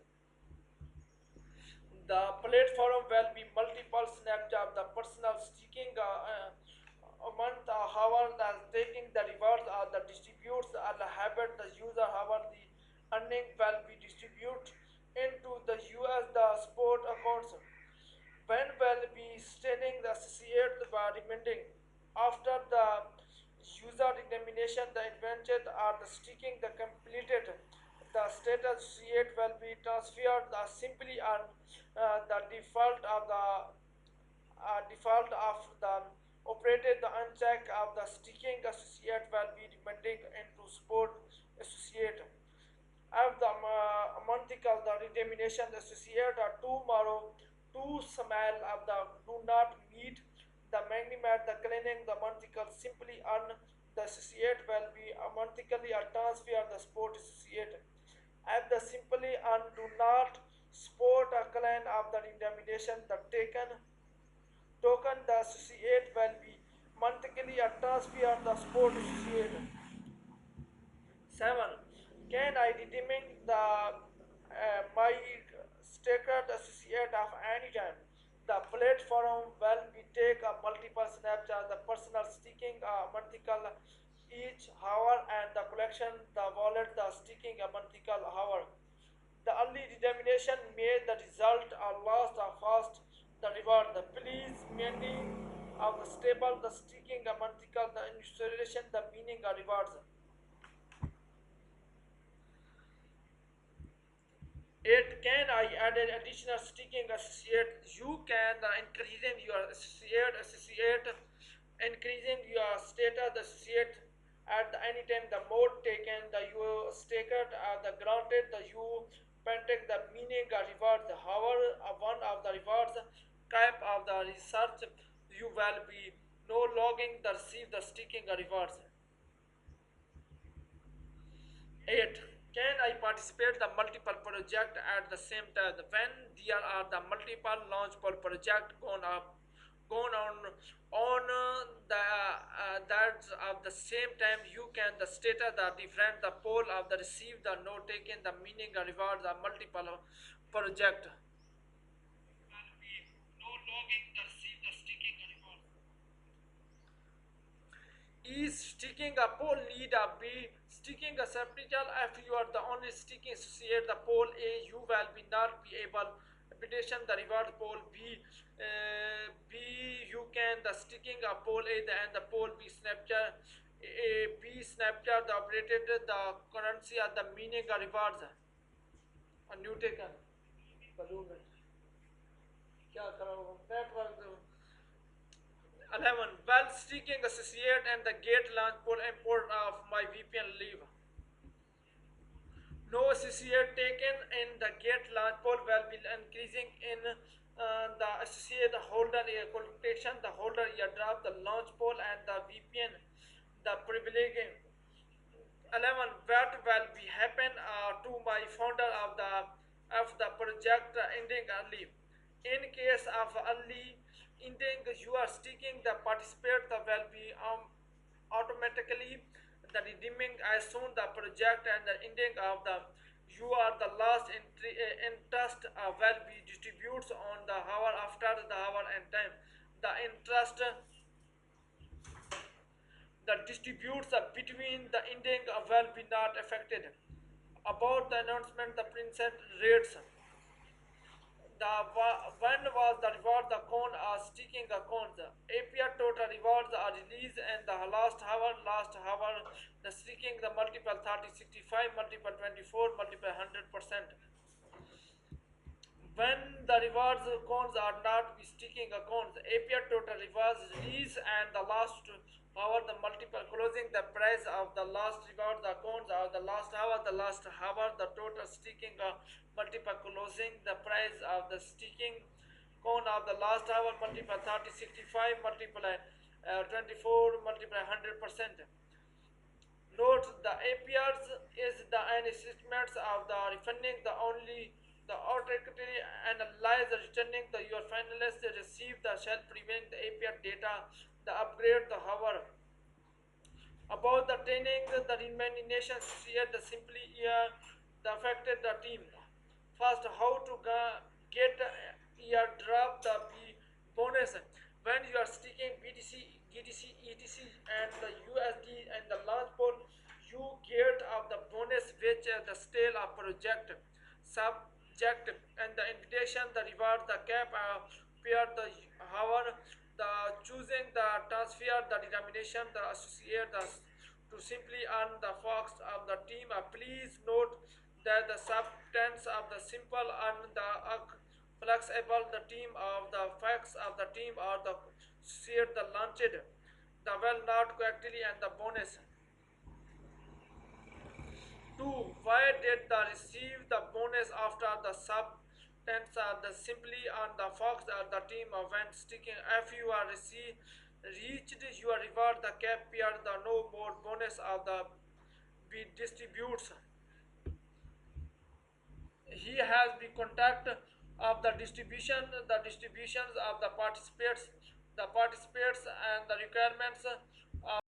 The platform will be multiple snapshot the personal sticking a month however the taking the rewards or the distributes or the habit the user however the earning will be distributed into the US the sport accounts. When will be stating the associate by remaining after the user determination the invented or the sticking the completed the status associate will be transferred the simply on the default of the operated the uncheck of the sticking associate will be remaining into sport associate of the montical the determination associate or tomorrow two smell of the do not meet the magnimat the cleaning the montical simply on the associate will be montically or transfer the sport associate at the simply on do not sport a clan of the determination the taken token the associate will be monthly or transfer the sport associate. 7. Can I determine the my staker associate of any time? The platform will be take a multiple snapshot, the personal sticking multiple each hour and the collection, the wallet, the sticking a multiple hour. The early determination made the result or lost or fast the reward. The please meaning of the stable, the sticking a multiple, the installation, the meaning of rewards. 8. Can I add an additional sticking associate? You can increasing your associate, increasing your status associate at the any time the mode taken the you staker the granted the you pentek the meaning reward however one of the rewards type of the research you will be no logging the receive the sticking rewards. 8. Can I participate the multiple project at the same time? When there are the multiple launchable project gone on the that of the same time you can the status the different the poll of the receive the no taken the meaning reward the multiple project. No logging the receive the sticking reward. Is sticking a pole lead a B sticking a subtitle if you are the only sticking associate the pole A you will be not be able repetition the reward pole B you can the sticking a pole A the, and the pole B snapchat A B snapchat the operated the currency of the meaning rewards a new taken balloon क्या करो network. 11. While sticking associate and the gate launch pull import of my VPN leave. No associate taken in the gate launch poll will be increasing in the associate holder qualification, the holder airdrop, the launch poll, and the VPN, the privilege. 11. What will be happen to my founder of the project ending early? In case of early ending, you are sticking the participate the will be automatically the redeeming as soon the project and the ending of the you are the last entry interest will be distributes on the hour after the hour and time the interest the distributes between the ending will be not affected. About the announcement the princess rates the when was the reward the cone are sticking a cones APR total rewards are released and the last hour the sticking the multiple 30 65 multiple 24 multiple 100%. When the rewards cones are not be sticking accounts, APR total rewards release and the last hour the multiple closing the price of the last reward the cones are the last hour the total sticking multiple closing the price of the sticking cone of the last hour multiple 30 65 multiple 24 multiple 100%. Note the APRs is the estimates of the refunding the only The automatically analyze the returning the your finalists receive the shall prevent the API data, the upgrade the hover about the training, the remaining nations here the simply the affected the team. First, how to get drop the bonus when you are sticking BTC, GTC, ETC, and the USD and the launch pool. You get of the bonus which the stale of project subject and the invitation, the reward, the cap, pair, the hour, the choosing, the transfer, the denomination, the associate, the to simply earn the fox of the team. Please note that the substance of the simple and the flexible the team of the facts of the team or the share the launched the well not correctly and the bonus. 2. Why did the receive the bonus after the substance are the simply on the fox or the team of when sticking if you are reached your reward the cap peer the no more bonus of the be distributes. He has been contact of the distributions of the participants and the requirements